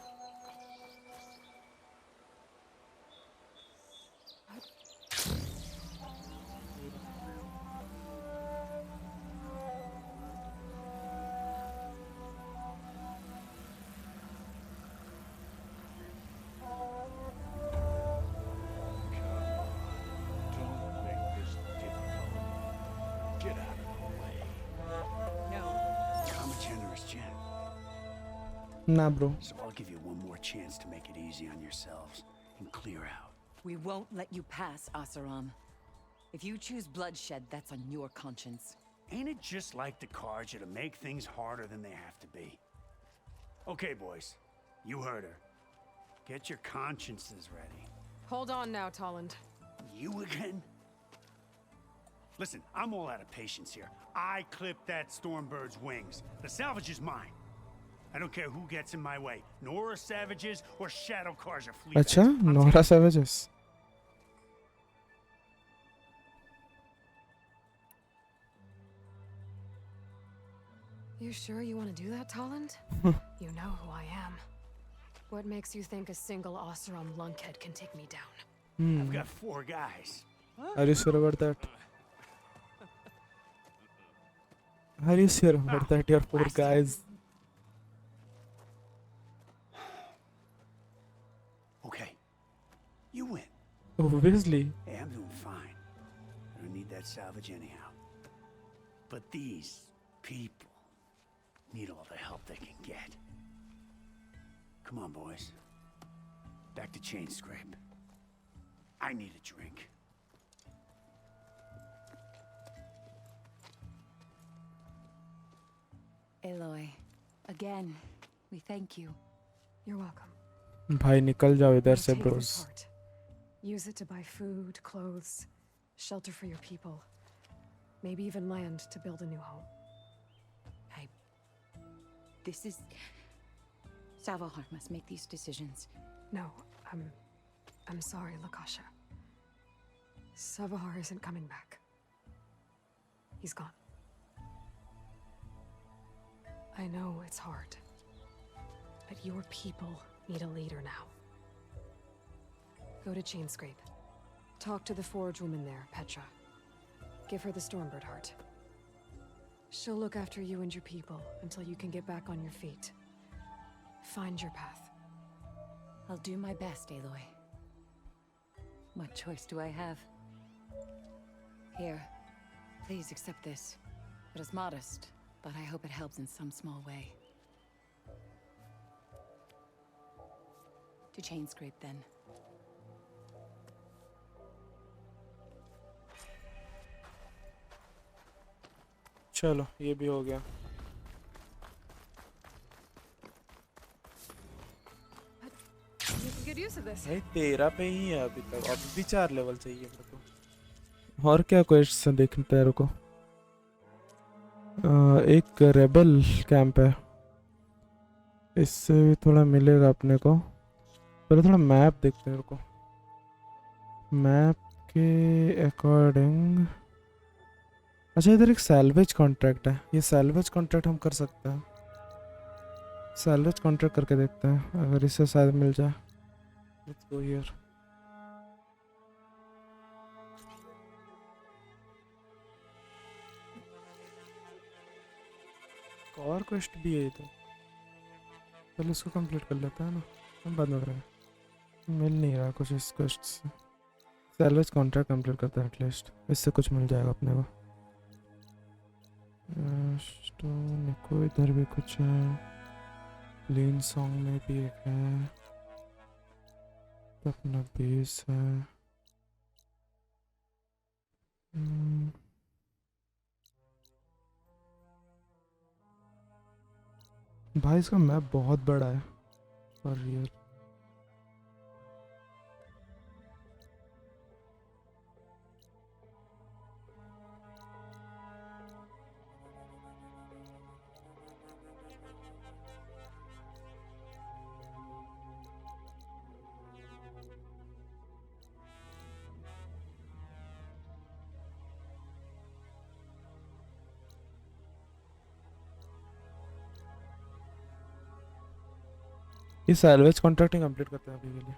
Don't make this difficult. Get out of the way. No. I'm a generous gent, ना bro so I'll give you one more chance to make it easy on yourselves and clear out. We won't let you pass, Asaram. If you choose bloodshed, that's on your conscience. Ain't it just like the cards you to make things harder than they have to be? Okay, boys, you heard her. Get your consciences ready. Hold on now, Tolland. You again? Listen, I'm all out of patience here. I clipped that Stormbird's wings. The salvage is mine. I don't care who gets in my way. Nora Savages or Shadow Cars or Fleet. अच्छा Nora savages You sure you want to do that, Tolland? You know who I am. What makes you think a single Oseram lunkhead can take me down? I've got 4 guys. Are you sure about that? Are you sure about that? Your 4 guys. Okay, you win. Obviously. Hey, I'm doing fine. I don't need that salvage anyhow. But these people need all the help they can get. Come on, boys. Back to Chain Scrape. I need a drink. Aloy, again, we thank you. You're welcome. भाई निकल जाओ इधर Now से take Bros this heart. Use it to buy food, clothes, shelter for your people. Maybe even land to build a new home. This is... Savahar must make these decisions. No, I'm sorry, Lakasha. Savahar isn't coming back. He's gone. I know it's hard, but your people need a leader now. Go to Chainscrape. Talk to the forge woman there, Petra. Give her the Stormbird heart. She'll look after you and your people until you can get back on your feet. Find your path. I'll do my best, Aloy. What choice do I have? Here, please accept this. It is modest, but I hope it helps in some small way. To Chainscrape, then. चलो ये भी हो गया। You can get used to this. भाई 13 पे ही है अभी तक, अभी भी 4 लेवल चाहिए मेरे को। और क्या क्वेश्चन हैं देखने तेरे को? एक रेबल कैंप है, इससे भी थोड़ा मिलेगा अपने को। पहले थोड़ा मैप देखते हैं मेरे को। मैप के अकॉर्डिंग, अच्छा इधर एक सैल्वेज कॉन्ट्रैक्ट है, ये सैल्वेज कॉन्ट्रैक्ट हम कर सकते हैं। सैल्वेज कॉन्ट्रैक्ट करके देखते हैं, अगर इससे शायद मिल जाए। Let's go here. और क्वेस्ट भी है ये तो, पहले इसको कंप्लीट कर लेते हैं ना, हम बाद में करेंगे। मिल नहीं रहा कुछ इस क्वेस्ट से। सैल्वेज कॉन्ट्रैक्ट कंप्लीट करते हैं एटलीस्ट, इससे कुछ मिल जाएगा अपने को। तो निको इधर भी कुछ है, प्लेन सॉन्ग में भी एक है, अपना बेस है। भाई इसका मैप बहुत बड़ा है फॉर रियल। ये सैल्वेज कॉन्ट्रैक्टिंग कंप्लीट करते हैं अभी के लिए।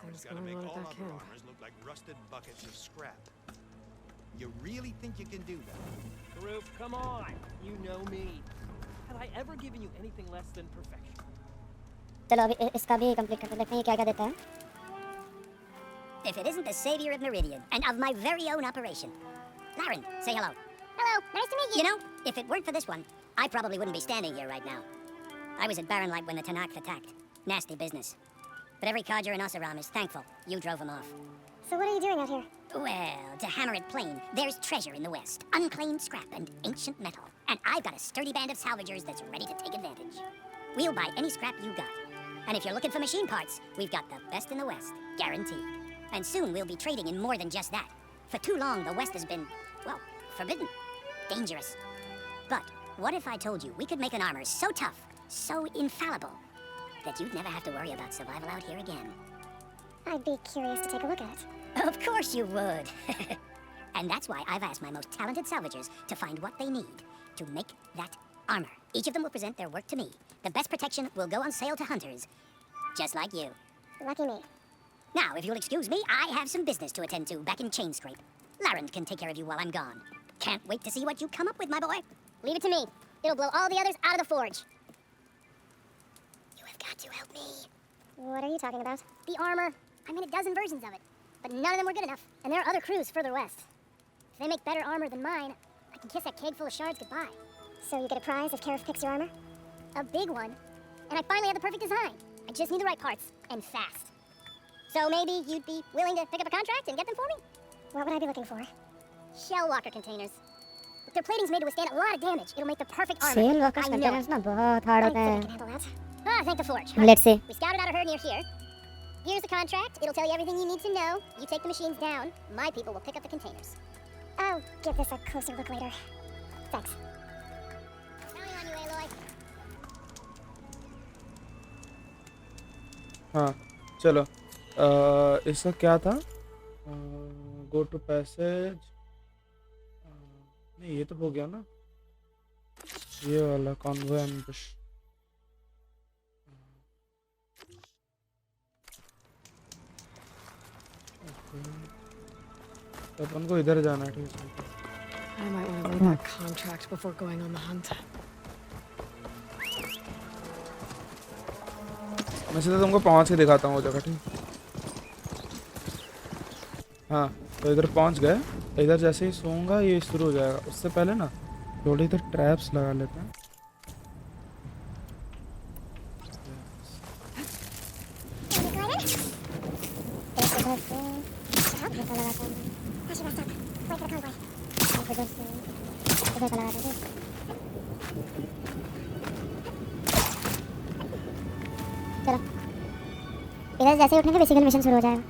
Something's Gotta going make on all at that other camp. armors look like rusted buckets of scrap. You really think you can do that? Group, come on. You know me. Have I ever given you anything less than perfection? चलो अभी इसका भी complete करके देखते हैं ये क्या क्या देता है। If it isn't the savior of Meridian and of my very own operation. Laren, say hello. Hello, nice to meet you. You know, if it weren't for this one, I probably wouldn't be standing here right now. I was at Barren Light when the Tanakh attacked. Nasty business. But every codger in Oseram is thankful you drove him off. So what are you doing out here? Well, to hammer it plain, there's treasure in the West. Unclaimed scrap and ancient metal. And I've got a sturdy band of salvagers that's ready to take advantage. We'll buy any scrap you got. And if you're looking for machine parts, we've got the best in the West. Guaranteed. And soon we'll be trading in more than just that. For too long, the West has been, well, forbidden. Dangerous. But what if I told you we could make an armor so tough, so infallible, that you'd never have to worry about survival out here again? I'd be curious to take a look at it. Of course you would. And that's why I've asked my most talented salvagers to find what they need to make that armor. Each of them will present their work to me. The best protection will go on sale to hunters, just like you. Lucky me. Now, if you'll excuse me, I have some business to attend to back in Chainscrape. Laren can take care of you while I'm gone. Can't wait to see what you come up with, my boy. Leave it to me. It'll blow all the others out of the forge. You have got to help me. What are you talking about? The armor. I made a dozen versions of it, but none of them were good enough. And there are other crews further west. If they make better armor than mine, I can kiss that keg full of shards goodbye. So you get a prize if Karif picks your armor? A big one. And I finally have the perfect design. I just need the right parts, and fast. So maybe you'd be willing to pick up a contract and get them for me? What would I be looking for? Shell walker containers. With their plating's made to withstand a lot of damage, it'll make the perfect armor. Cell workers I know containers it. ना बहुत hard I होते think I हैं। can handle that. Ah, thank the forge. Let's see. We scouted out a herd near here. Here's the contract. It'll tell you everything you need to know. You take the machines down. My people will pick up the containers. I'll give this a closer look later. Thanks. Counting on you, Aloy. हाँ चलो, इसका क्या था? Go to passage, नहीं ये तो हो गया ना, ये वाला कॉन्वॉय एम्बुश। तो अपन को इधर जाना है, ठीक है। I might want to read that contract before going on the hunt. मैं सीधा तुमको पहुंच के दिखाता हूँ वो जगह, ठीक। हाँ तो इधर पहुंच गए। इधर जैसे ही सोऊंगा ये शुरू हो जाएगा। उससे पहले ना थोड़ी इधर ट्रैप्स लगा लेते हैं। चलो इधर जैसे ही उठेंगे बेसिकली मिशन शुरू हो जाएगा।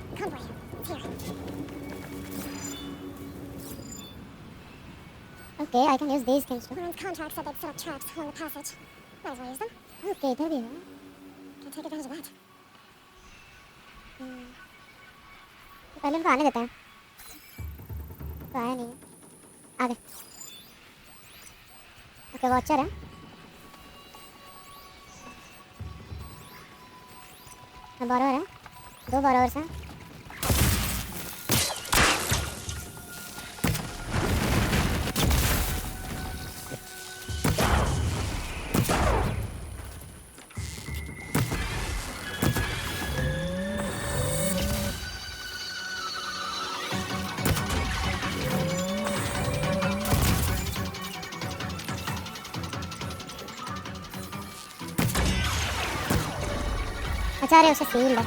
Okay, I can use these things too. Warren's contract said they'd set up traps along the passage. Might as well use them. Okay, इधर भी है। Can take advantage of that. पहले उनको आने देते हैं। तो आया नहीं। आगे। ओके वॉचर है। बॉरोवर है। 2 बॉरोवर्स हैं। अच्छा अरे उसे सील है।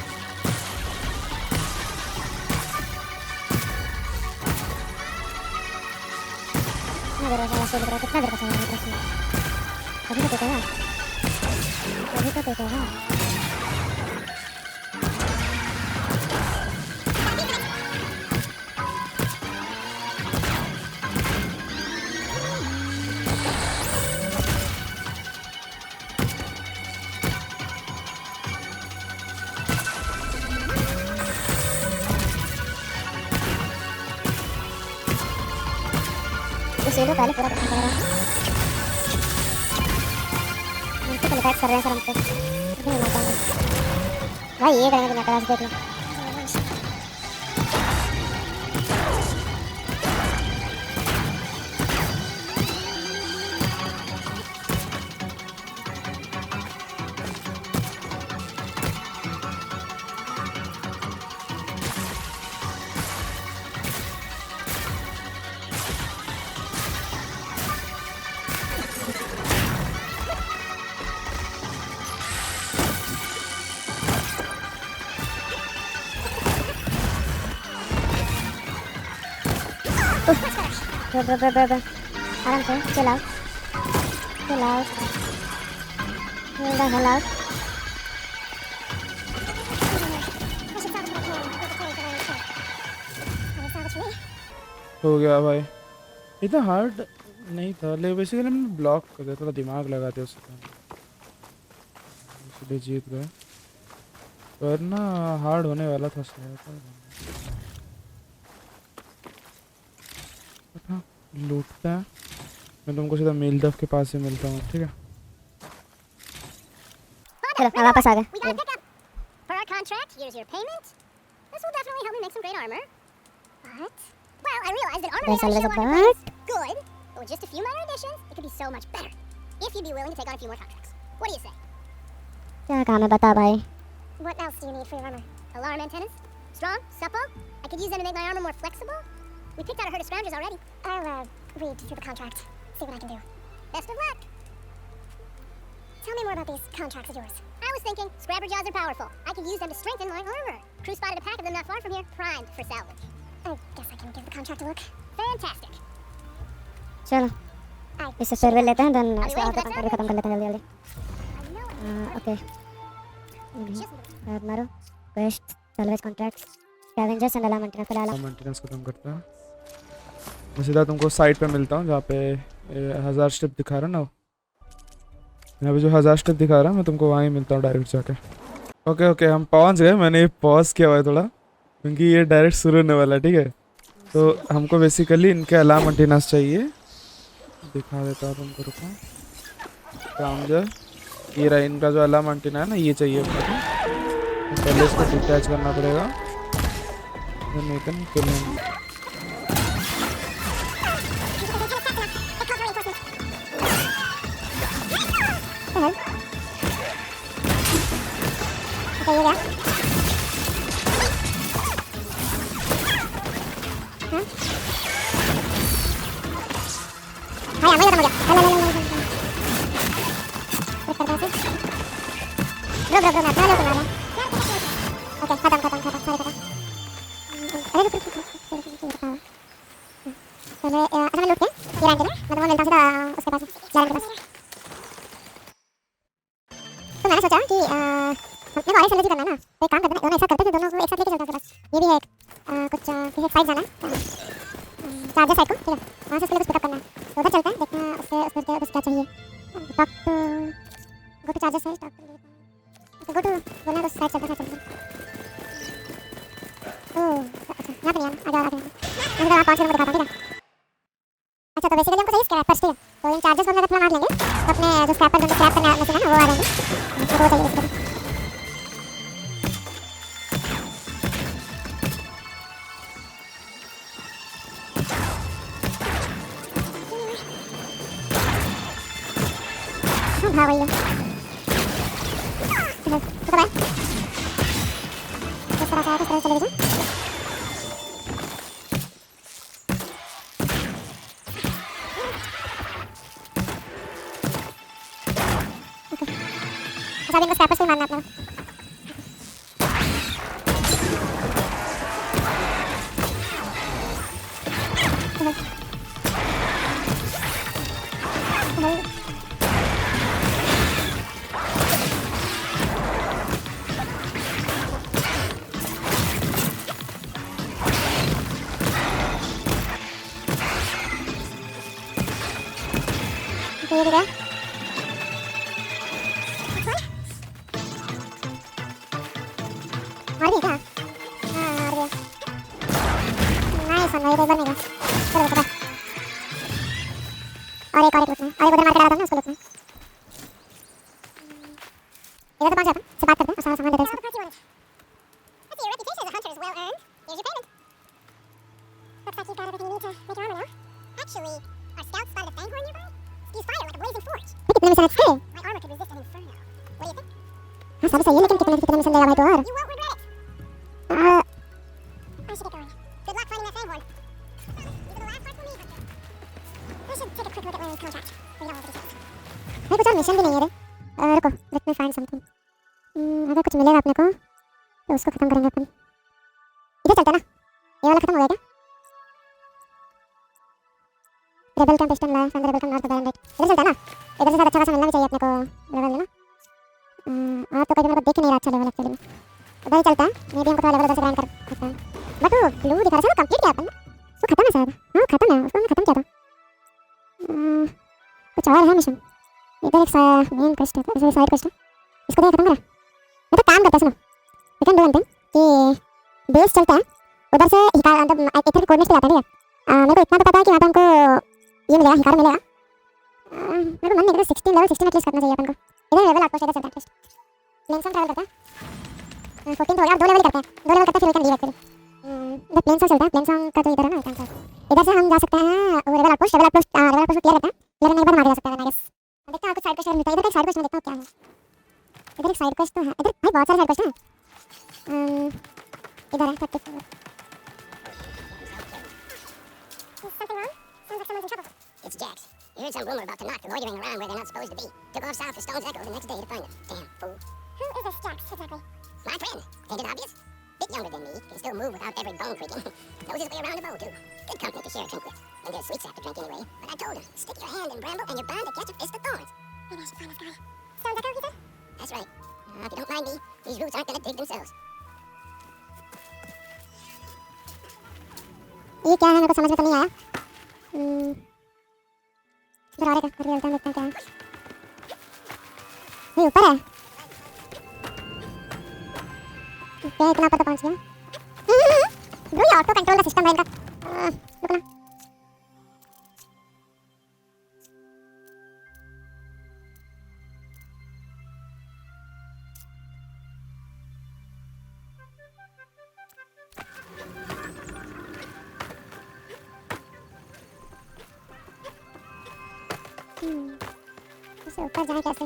कितना देर का समय है? अभी तो देखेगा। अभी तो देखेगा। इस वीडियो पहले पूरा देखना पड़ेगा। मल्टीपल अटैक्स कर रहे हैं सर हम पे। नहीं मारता हूँ भाई। ये करेंगे तो मैं क्लास देख लो। Bro. आराम से chill out. Chill the hell out. हो गया भाई। इतना हार्ड नहीं था ले बेसिकली हमने ब्लॉक कर दिया। थोड़ा दिमाग लगाते उसके इसलिए जीत गए। वरना हार्ड होने वाला था शायद। लूटता है। मैं तुमको सीधा मेल दफ के पास से मिलता हूँ ठीक है। चलो मैं वापस आ गया। We got a pickup. For our contract, here's your payment. This will definitely help me make some great armor. But, well, I realized that armor may not show on your face. Good. But with just a few minor additions, it could be so much better. If you'd be willing to take on a few more contracts. What do you say? क्या काम है बता भाई। What else do you need for your armor? Alarm antennas? Strong? Supple? I could use them to make my armor more flexible. We picked out a herd of scroungers already. I'll read through the contract. See what I can do. Best of luck. Tell me more about these contracts of yours. I was thinking, scrapper jaws are powerful. I could use them to strengthen my armor. Crew spotted a pack of them not far from here, primed for salvage. I guess I can give the contract a look. Fantastic. चलो इससे farewell लेते हैं then इसका आगे contract खत्म कर लेते हैं जल्दी। ओके मारो quest salvage contracts scavengers and alarm maintenance. फिलहाल मेंटेनेंस खत्म करता है। मैं सीधा तुमको साइट पे मिलता हूँ जहाँ पे 1000 स्टेप दिखा रहा ना। यहाँ पे जो 1000 स्टेप दिखा रहा है मैं तुमको वहाँ ही मिलता हूँ डायरेक्ट जाके। ओके हम पहुँच गए। मैंने पॉज किया हुआ है थोड़ा क्योंकि ये डायरेक्ट शुरू होने वाला है ठीक है। तो हमको बेसिकली इनके अलार्म मेंटेनेंस चाहिए। दिखा देता हूँ तुमको। रुको स्क्राउंजर ये रहा इनका जो अलार्म एंटीना है ना ये चाहिए अपने को। पहले इसको डिटैच करना पड़ेगा। then we can kill him. पहले अच्छा मैं लूट के ये लाइन के लिए मतलब वो मिलता सीधा उसके पास लाइन के पास। तो मैंने सोचा कि मेरे को और एक सर्विस करना है ना, तो एक काम करते हैं दोनों एक साथ करते हैं, दोनों को एक साथ लेके चलते हैं पास। ये भी है कुछ किसी एक साइड जाना है चार्जर साइड को, ठीक है वहाँ से उसके लिए कुछ पिकअप करना है, तो उधर चलते हैं देखते हैं उससे कुछ क्या चाहिए। Talk to go to charger side, talk to go to बोलना तो साइड चलते हैं। ओह अच्छा यहाँ पे नहीं आना, आगे मैं तो वहाँ पहुँच कर दिखाता हूँ, ठीक है। अच्छा तो बेसिकली हमको चाहिए स्क्रैपर्स, ठीक है तो इन चार्जर्स को हम अगर थोड़ा मार लेंगे तो अपने जो स्क्रैपर जो स्क्रैप करने मशीन है ना वो आ जाएंगे, तो वो चाहिए बेसिकली। हाँ वही है तो कब है किस तरह से आया, किस तरह से चलेगी अच्छा इनको स्क्रैपर्स को ही मारना है अपने को। ये भी गया और भी क्या हाँ और भी नाइस वन भाई, एक बार नहीं गया चलो चलो और एक लूटना है, और एक उधर मार के लगा था ना उसको लूटना है। इधर तो पहुंच जाता से बात करते हैं और सारा सामान दे दे उसको। Your reputation as a hunter is well earned. Here's your payment. Looks like you've got everything you need to make your armor now. Actually, our scouts spotted a fanghorn nearby. Spews fire like a blazing forge. कितने mission अच्छे My armor could resist an inferno. What do you think? हाँ सब सही है लेकिन कितने mission देगा भाई तो और You won't regret it. I should get going. Good luck finding that fanghorn. These are the last parts for me, hunter. I should take a quick look at Larry's contract. Read all of the details. भाई कुछ और mission भी नहीं है रे। रुको let me find something. अगर कुछ मिलेगा अपने को तो उसको खत्म करेंगे अपन। इधर चलते हैं ना, ये वाला खत्म हो गया क्या? रेबल कैंप पिस्टन लाया, रेबल कैंप नॉर्थ बैरन राइट। इधर चलते हैं ना, इधर से अच्छा खासा मिलना भी चाहिए अपने को लेवल में ना। आप तो कभी मेरे को देख नहीं रहा अच्छा लेवल एक्चुअली में, उधर ही चलता है मे बी हमको थोड़ा लेवल उधर से ग्राइंड कर सकते हैं। बट वो ब्लू दिखा रहा था कंप्लीट किया अपन ने, वो खत्म है शायद। हाँ खत्म है, उसको हमने खत्म किया था। कुछ और है मिशन इधर, एक मेन क्वेस्ट है, इधर साइड क्वेस्ट है, इसको देख खत्म करा। मैं तो काम करता सुनो, we can do one thing कि बेस चलता है उधर से हिकार मतलब एक के कोऑर्डिनेट्स पे जाता है, ठीक है। मेरे को इतना तो पता है कि वहाँ पे हमको ये मिलेगा, हिकार मिलेगा। मेरे को मन नहीं करता 16 लेवल 16 एटलीस्ट करना चाहिए अपन को। इधर लेवल आउटपोस्ट इधर चलता है एटलीस्ट प्लेन से ट्रैवल करता है 14 हो गया, 2 लेवल करते हैं, 2 लेवल करते हैं फिर वी कैन लीव एक्चुअली। इधर प्लेन से चलता है, प्लेन सॉन्ग का तो इधर है ना, इधर से हम जा सकते हैं वो लेवल आउटपोस्ट को क्लियर करते हैं, क्लियर करने के बाद हम आगे जा सकते हैं। आई गेस देखते हैं कुछ साइड क्वेस्ट मिलता है इधर, एक साइड क्वेस्ट में देखता हूँ क्या है। इधर एक साइड क्वेस्ट तो है, इधर भाई बहुत सारे साइड क्वेस्ट हैं। इधर है 34। Something wrong? Sounds like someone's in trouble. It's Jax. You heard some rumor about Tanakh loitering around where they're not supposed to be. Took off south to Stone's Echo the next day to find him. Damn fool. Who is this Jax, exactly? My friend. Ain't it obvious? Bit younger than me. Can still move without every bone creaking. Knows his way around a bow, too. Good company to share a drink with. And get a sweet sap to drink anyway. But I told him, stick your hand in bramble and you're bound to catch a fist of thorns. Maybe I should find this guy. Stone's Echo, he said? That's right. If you don't mind me, these roots aren't gonna dig themselves. ये क्या है मेरे को समझ में तो नहीं आया। इधर आ रहा है, करके चलते हैं देखते हैं क्या है। ये ऊपर है क्या, इतना ऊपर तो पहुंच गया। ब्रो ये ऑटो कंट्रोल का सिस्टम है इनका। रुकना ऊपर जाए कैसे?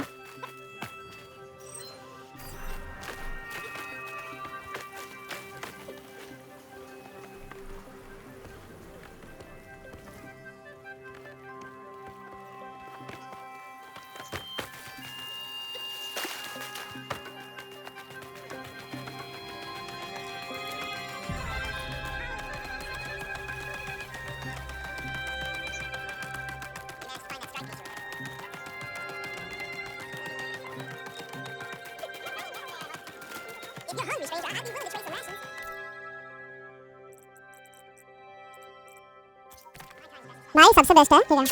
भाई सबसे बेस्ट है, ठीक है।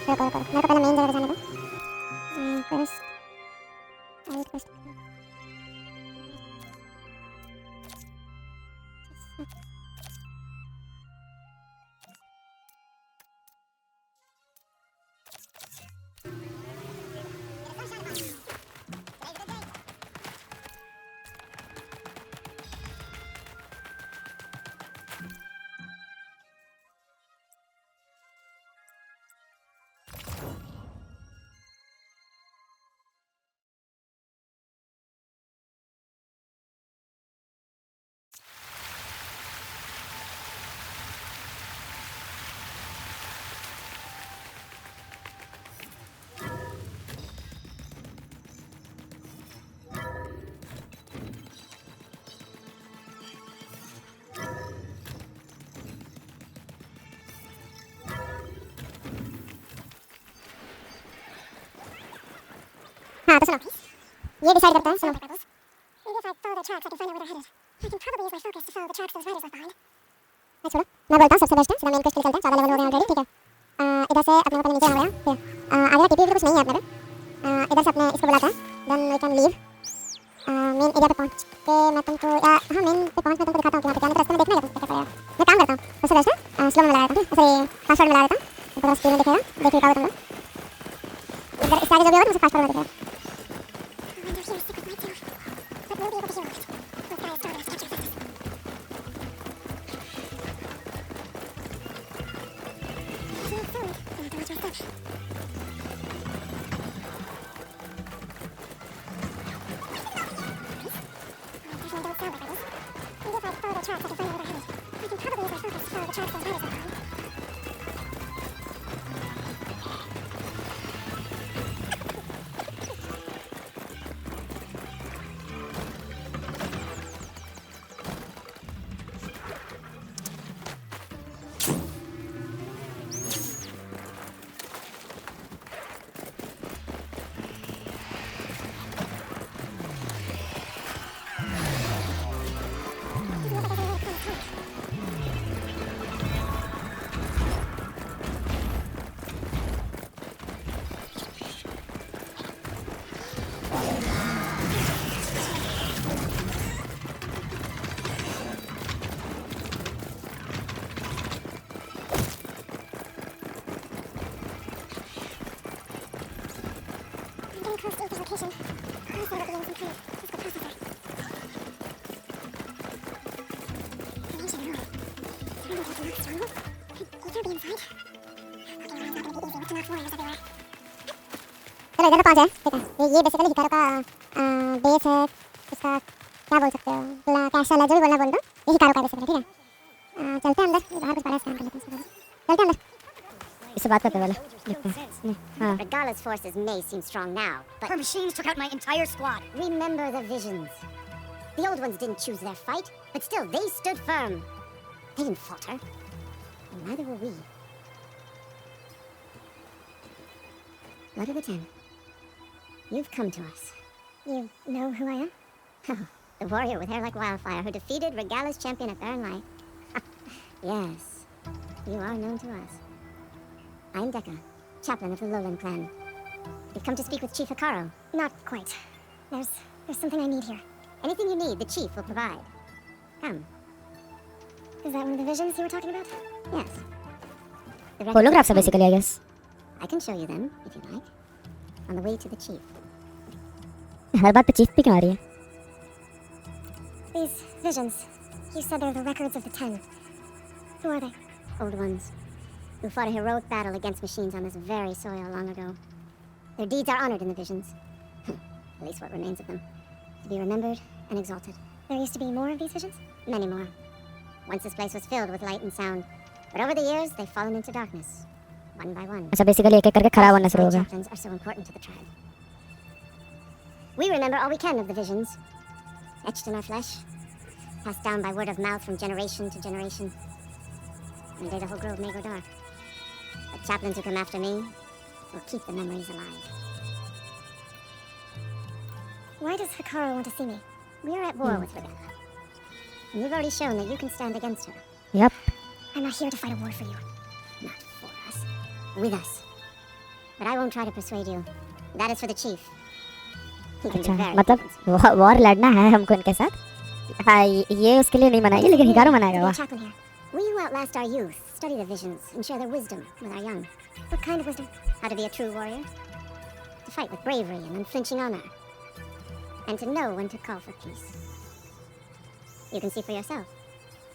रुको रुको, मेरे को पहले मेन जगह पे जाने दो। क्वेस्ट क्वेस्ट हाँ तो सुनो, ये डिसाइड करता है, सुनो। Maybe if I follow the tracks, I can find out where they're headed. I can probably use my focus to follow the tracks those riders left behind. मैं छोड़ो, मैं बोलता हूँ सबसे बेस्ट है, सीधा मेन क्वेस्ट पे चलते हैं, 14 लेवल हो गए ऑलरेडी, ठीक है। इधर से अपने को पहले नीचे आना पड़ेगा, ठीक है। आगे टीपी तो कुछ नहीं है अपने पे। इधर से अपने इसको बुलाते हैं, then we can leave. Main area पे पहुंच के मैं तुमको हाँ मेन पे पहुंच मैं तुमको दिखाता हूँ कि यहाँ पे क्या रास्ते में देखना है क्या पड़ेगा। मैं काम करता हूँ, सबसे बेस्ट है स्लो में लगा देता हूँ, सॉरी फास्ट फॉरवर्ड में लगा देता हूँ, थोड़ा स्पीड में दिखेगा, देख भी पाओगे तुम लोग। इधर इसके आगे जो भी होगा मुझे फास्ट फॉरवर्ड में दिखेगा। चलो इधर तो पहुंचे, ठीक है। ये बेसिकली हिकारो का बेस है, उसका क्या बोल सकते हो, कैसा है जो भी बोलना बोल दो, ये हिकारो का बेसिकली, ठीक है। चलते हैं अंदर, बाहर कुछ बड़ा स्कैन कर लेते हैं, चलते हैं अंदर। इससे बात करते हैं पहले। हाँ। Regala's forces may seem strong now, but her machines took out my entire squad. Remember the visions. The old ones didn't choose their fight, but still they stood firm. They didn't falter. And neither will we. Blood of the Ten. You've come to us. You know who I am? Oh, the warrior with hair like wildfire who defeated Regala's champion at Barren Light. Yes, you are known to us. I'm Dekka, chaplain of the Lowland clan. You've come to speak with Chief Hekkaro. Not quite. There's something I need here. Anything you need, the chief will provide. Come. Is that one of the visions you were talking about? Yes. Holographs are basically, I guess. I can show you them, if you like. On the way to the chief. हर बात पे chief पे क्यों आ रही है? These visions, you said they're the records of the Ten. Who are they? Old ones, who fought a heroic battle against machines on this very soil long ago. Their deeds are honored in the visions. At least what remains of them. To be remembered and exalted. There used to be more of these visions? Many more. Once this place was filled with light and sound. But over the years, they've fallen into darkness. One by one. अच्छा basically एक एक करके खराब होना शुरू हो गया. Chaplains are so important to the tribe. We remember all we can of the visions. Etched in our flesh. Passed down by word of mouth from generation to generation. One day the whole grove may go dark. But chaplains who come after me will keep the memories alive. Why does Hekkaro want to see me? We are at war with Regala. And you've already shown that you can stand against her. Yep. I'm not here to fight a war for you. Not for us. with us. But I won't try to persuade you. That is for the chief. He can be अच्छा very मतलब convincing. War लड़ना है हमको इनके साथ. हाँ ये उसके लिए नहीं मनाएगी लेकिन हिकारो मनाएगा. To be a वाह. chaplain here. We who outlast our youth study the visions and share their wisdom with our young. What kind of wisdom? How to be a true warrior. To fight with bravery and unflinching honor. And to know when to call for peace. You can see for yourself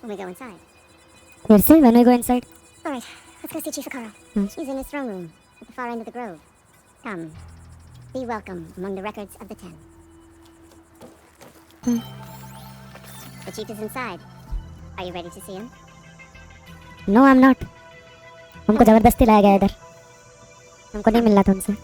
when we go inside. फिर से when we go inside. Alright, let's go see Chief Hekkaro. He's in his throne room at the far end of the grove. Come. Be welcome among the records of the 10. The chief is inside. Are you ready to see him? No, I'm not. हमको जबरदस्ती लाया गया इधर. हमको नहीं मिलना था उनसे.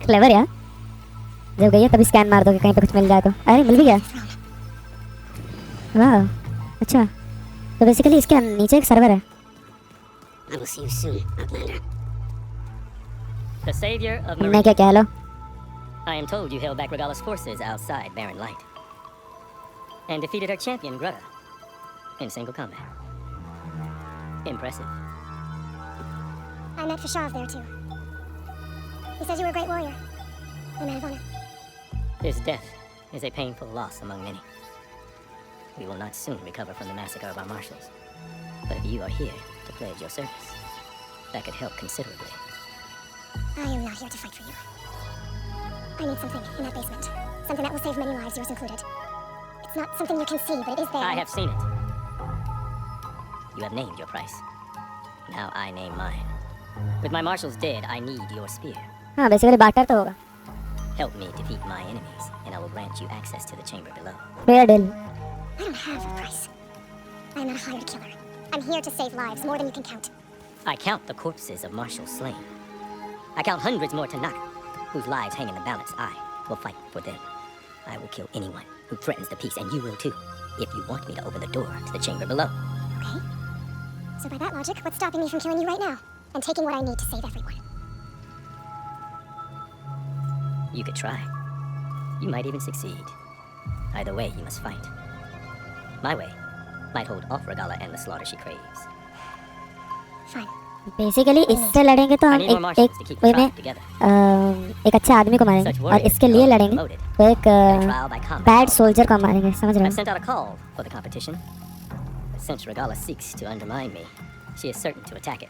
क्लेवर यार. जब गई है तभी स्कैन मार दोगे कहीं पे कुछ मिल जाए तो. अरे मिल भी गया. वाह. अच्छा. तो बेसिकली इसके नीचे एक सर्वर है. I will see you soon, Outlander. The savior of मैं Marie. क्या कह लो. I am told you held back Regala's forces outside Barren Light. And defeated her champion, Greta. In single combat. Impressive. I met Fashav there too. He says you were a great warrior. A man of honor. His death is a painful loss among many. We will not soon recover from the massacre of our marshals. But if you are here to pledge your service, that could help considerably. I am not here to fight for you. I need something in that basement. Something that will save many lives, yours included. It's not something you can see, but it is there. I have seen it. You have named your price. Now I name mine. With my marshals dead, I need your spear. हाँ basically water तो होगा. Help me defeat my enemies, and I will grant you access to the chamber below. Fair deal. I don't have a price. I am not a hired killer. I'm here to save lives, more than you can count. I count the corpses of marshals slain. I count hundreds more tonight, whose lives hang in the balance. I will fight for them. I will kill anyone who threatens the peace, and you will too, if you want me to open the door to the chamber below. Okay. So by that logic, what's stopping me from killing you right now? And taking what I need to save everyone? You could try. You might even succeed. Either way, you must fight. My way might hold off Regala and the slaughter she craves. Fine. Basically इससे लड़ेंगे तो I हम need more एक marshals to keep the वे में tribe together. एक अच्छे आदमी को मारेंगे Such और warriors इसके go लिए लड़ेंगे loaded. तो एक Trial by combat. Bad soldier को मारेंगे. समझ रहे I've हो. sent out a call for the competition. But since Regala seeks to undermine me, she is certain to attack it.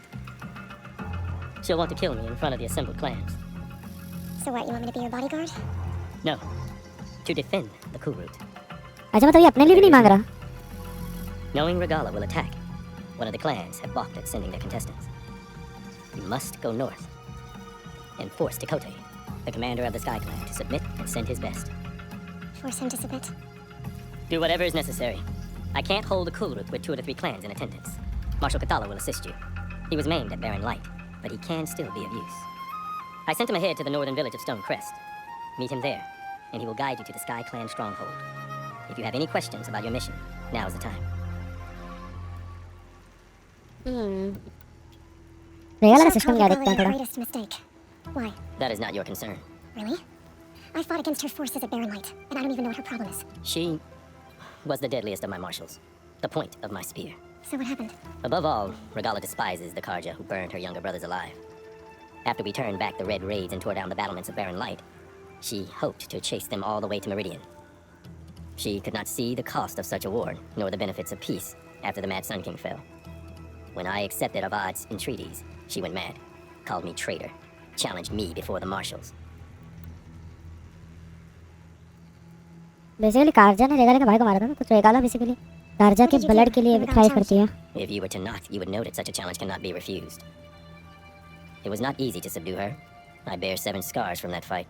She'll want to kill me in front of the assembled clans. So what, you want me to be your bodyguard? No. To defend the coup route. अच्छा मतलब ये अपने लिए भी नहीं मांग रहा. Knowing Regala will attack, one of the clans have balked at sending their contestants. You must go north and force Tekote, the commander of the Sky Clan, to submit and send his best. Force him to submit. Do whatever is necessary. I can't hold a coup route with 2 or 3 clans in attendance. Marshal Katala will assist you. He was maimed at Barren Light, but he can still be of use. I sent him ahead to the northern village of Stone Crest. Meet him there, and he will guide you to the Sky Clan stronghold. If you have any questions about your mission, now is the time. Regala का Shah system called क्या Regala दिखता है your थोड़ा. greatest mistake. Why? That is not your concern. Really? I fought against her forces at Barren Light, and I don't even know what her problem is. She was the deadliest of my marshals, the point of my spear. So what happened? Above all, Regala despises the Karja who burned her younger brothers alive. After we turned back the red raids and tore down the battlements of Barren Light, she hoped to chase them all the way to Meridian. She could not see the cost of such a war, nor the benefits of peace after the Mad Sun King fell. When I accepted Avad's entreaties, she went mad, called me traitor, challenged me before the marshals. Basically कार्जा ने रेगला के भाई को मारा था ना, तो Regala basically कार्जा के ब्लड के लिए ट्राई करती है. If you were to knock, you would know that such a challenge cannot be refused. It was not easy to subdue her. I bear 7 scars from that fight.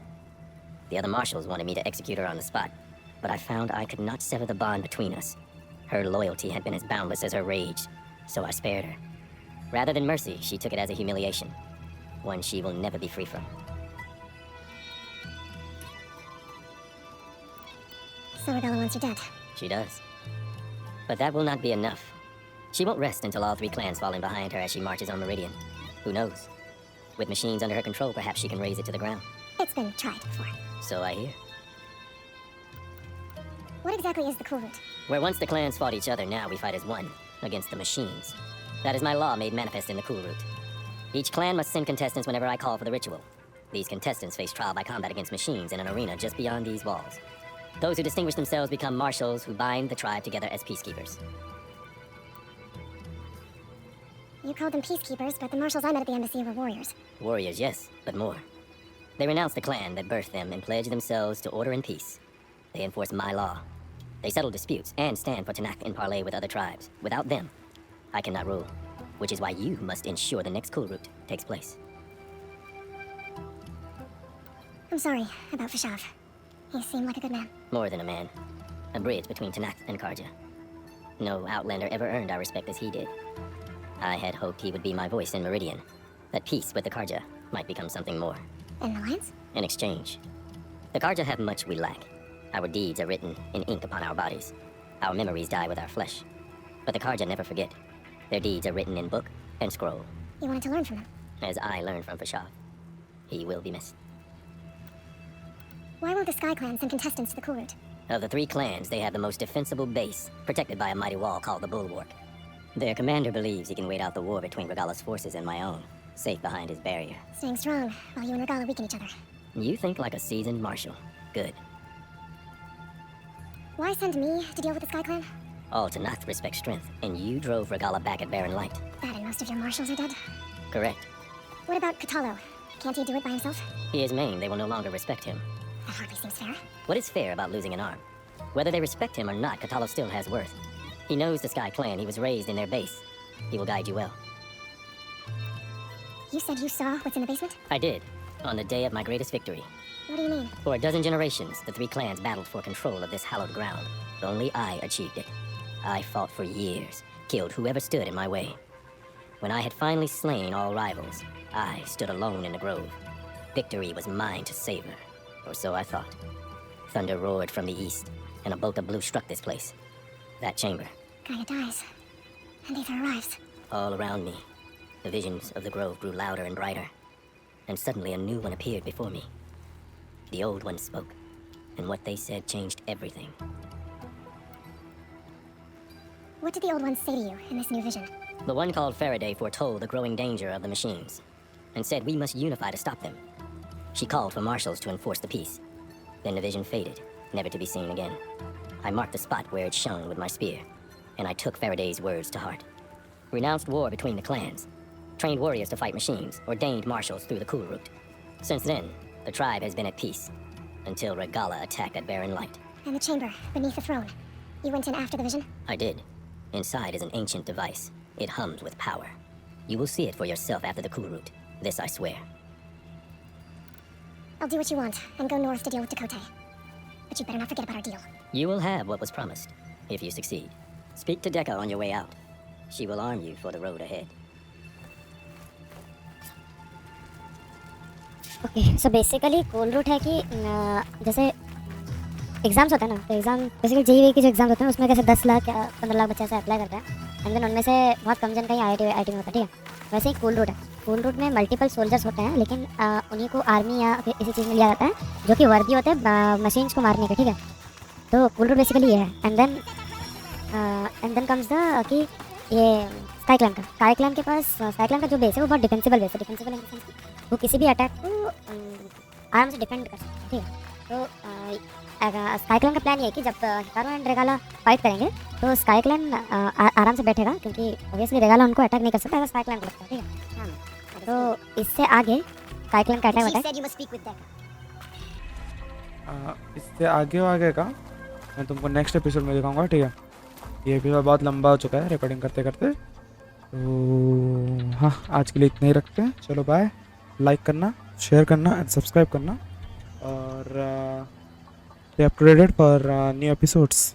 The other marshals wanted me to execute her on the spot, but I found I could not sever the bond between us. Her loyalty had been as boundless as her rage, so I spared her. Rather than mercy, she took it as a humiliation, one she will never be free from. So Regala wants you dead. She does. But that will not be enough. She won't rest until all 3 clans fall in behind her as she marches on Meridian. Who knows? With machines under her control, perhaps she can raise it to the ground. It's been tried before. So I hear. What exactly is the cool route? Where once the clans fought each other, now we fight as one, against the machines. That is my law made manifest in the cool route. Each clan must send contestants whenever I call for the ritual. These contestants face trial by combat against machines in an arena just beyond these walls. Those who distinguish themselves become marshals who bind the tribe together as peacekeepers. You called them peacekeepers, but the marshals I met at the embassy were warriors. Warriors, yes, but more. They renounce the clan that birthed them and pledge themselves to order and peace. They enforce my law. They settle disputes and stand for Tanakh in parley with other tribes. Without them, I cannot rule, which is why you must ensure the next cool route takes place. I'm sorry about Fashav. He seemed like a good man. More than a man. A bridge between Tanakh and Karja. No Outlander ever earned our respect as he did. I had hoped he would be my voice in Meridian, that peace with the Karja might become something more. An alliance? In exchange. The Karja have much we lack. Our deeds are written in ink upon our bodies. Our memories die with our flesh. But the Karja never forget. Their deeds are written in book and scroll. You wanted to learn from them? As I learned from Fashav. He will be missed. Why won't the Sky Clan send contestants to the cool route? Of the three clans, they have the most defensible base, protected by a mighty wall called the Bulwark. Their commander believes he can wait out the war between Regala's forces and my own, safe behind his barrier. Staying strong, while you and Regala weaken each other. You think like a seasoned marshal. Good. Why send me to deal with the Sky Clan? All Tanakh respect strength, and you drove Regala back at Barren Light. That and most of your marshals are dead? Correct. What about Katalo? Can't he do it by himself? He is Maine, they will no longer respect him. That hardly seems fair. What is fair about losing an arm? Whether they respect him or not, Katalo still has worth. He knows the Sky Clan, he was raised in their base. He will guide you well. You said you saw what's in the basement? I did, on the day of my greatest victory. What do you mean? For a dozen generations, the three clans battled for control of this hallowed ground. Only I achieved it. I fought for years, killed whoever stood in my way. When I had finally slain all rivals, I stood alone in the grove. Victory was mine to savor, or so I thought. Thunder roared from the east, and a bolt of blue struck this place. That chamber. Gaia dies, and Aether arrives. All around me, the visions of the grove grew louder and brighter, and suddenly a new one appeared before me. The old one spoke, and what they said changed everything. What did the old ones say to you in this new vision? The one called Faraday foretold the growing danger of the machines, and said we must unify to stop them. She called for marshals to enforce the peace. Then the vision faded, never to be seen again. I marked the spot where it shone with my spear, and I took Faraday's words to heart. Renounced war between the clans, trained warriors to fight machines, ordained marshals through the cool route. Since then, the tribe has been at peace, until Regala attacked at Barren Light. And the chamber, beneath the throne. You went in after the vision? I did. Inside is an ancient device. It hums with power. You will see it for yourself after the cool route. This I swear. I'll do what you want, and go north to deal with Dakota. But you better not forget about our deal. You will have what was promised, if you succeed. Speak to Dekka on your way out. She will arm you for the road ahead. Okay so basically coal route है कि जैसे exams होते हैं ना, तो exam basically JEE के जो exam होते हैं उसमें कैसे 10 लाख या 15 लाख बच्चे ऐसे अप्लाई करते हैं, एंड देन उनमें से बहुत कम जन का ही आई टी में होता है, ठीक है। वैसे ही कोल रूट है। कोल रूट में मल्टीपल सोल्जर्स होते हैं, लेकिन उन्हीं को आर्मी या फिर इसी चीज़ में लिया जाता है जो कि वर्दी होते हैं मशीन्स को मारने के, ठीक है। तो कोल रूट बेसिकली ये है। एंड देन कम्स द कि ये स्काई क्लैन के पास स्काई क्लैन का जो बेस है वो बहुत डिफेंसिबल बेस है। डिफेंसिबल इन द सेंस कि वो किसी भी अटैक को आराम से डिफेंड कर सकते हैं, ठीक है। तो स्काई क्लैन का प्लान ये है कि जब हिकारो एंड रेगाला फाइट करेंगे तो स्काई क्लैन आराम से बैठेगा, क्योंकि ऑब्वियसली रेगाला उनको अटैक नहीं कर सकता, ऐसा स्काई क्लैन को लगता है, ठीक है। तो इससे आगे स्काई क्लैन का इससे आगे का मैं तुमको नेक्स्ट एपिसोड में दिखाऊंगा, ठीक है। ये एपिसोड बहुत लंबा हो चुका है रिकॉर्डिंग करते करते, तो हाँ आज के लिए इतना ही रखते हैं। चलो बाय। लाइक करना, शेयर करना एंड सब्सक्राइब करना, और stay up to date for new episodes.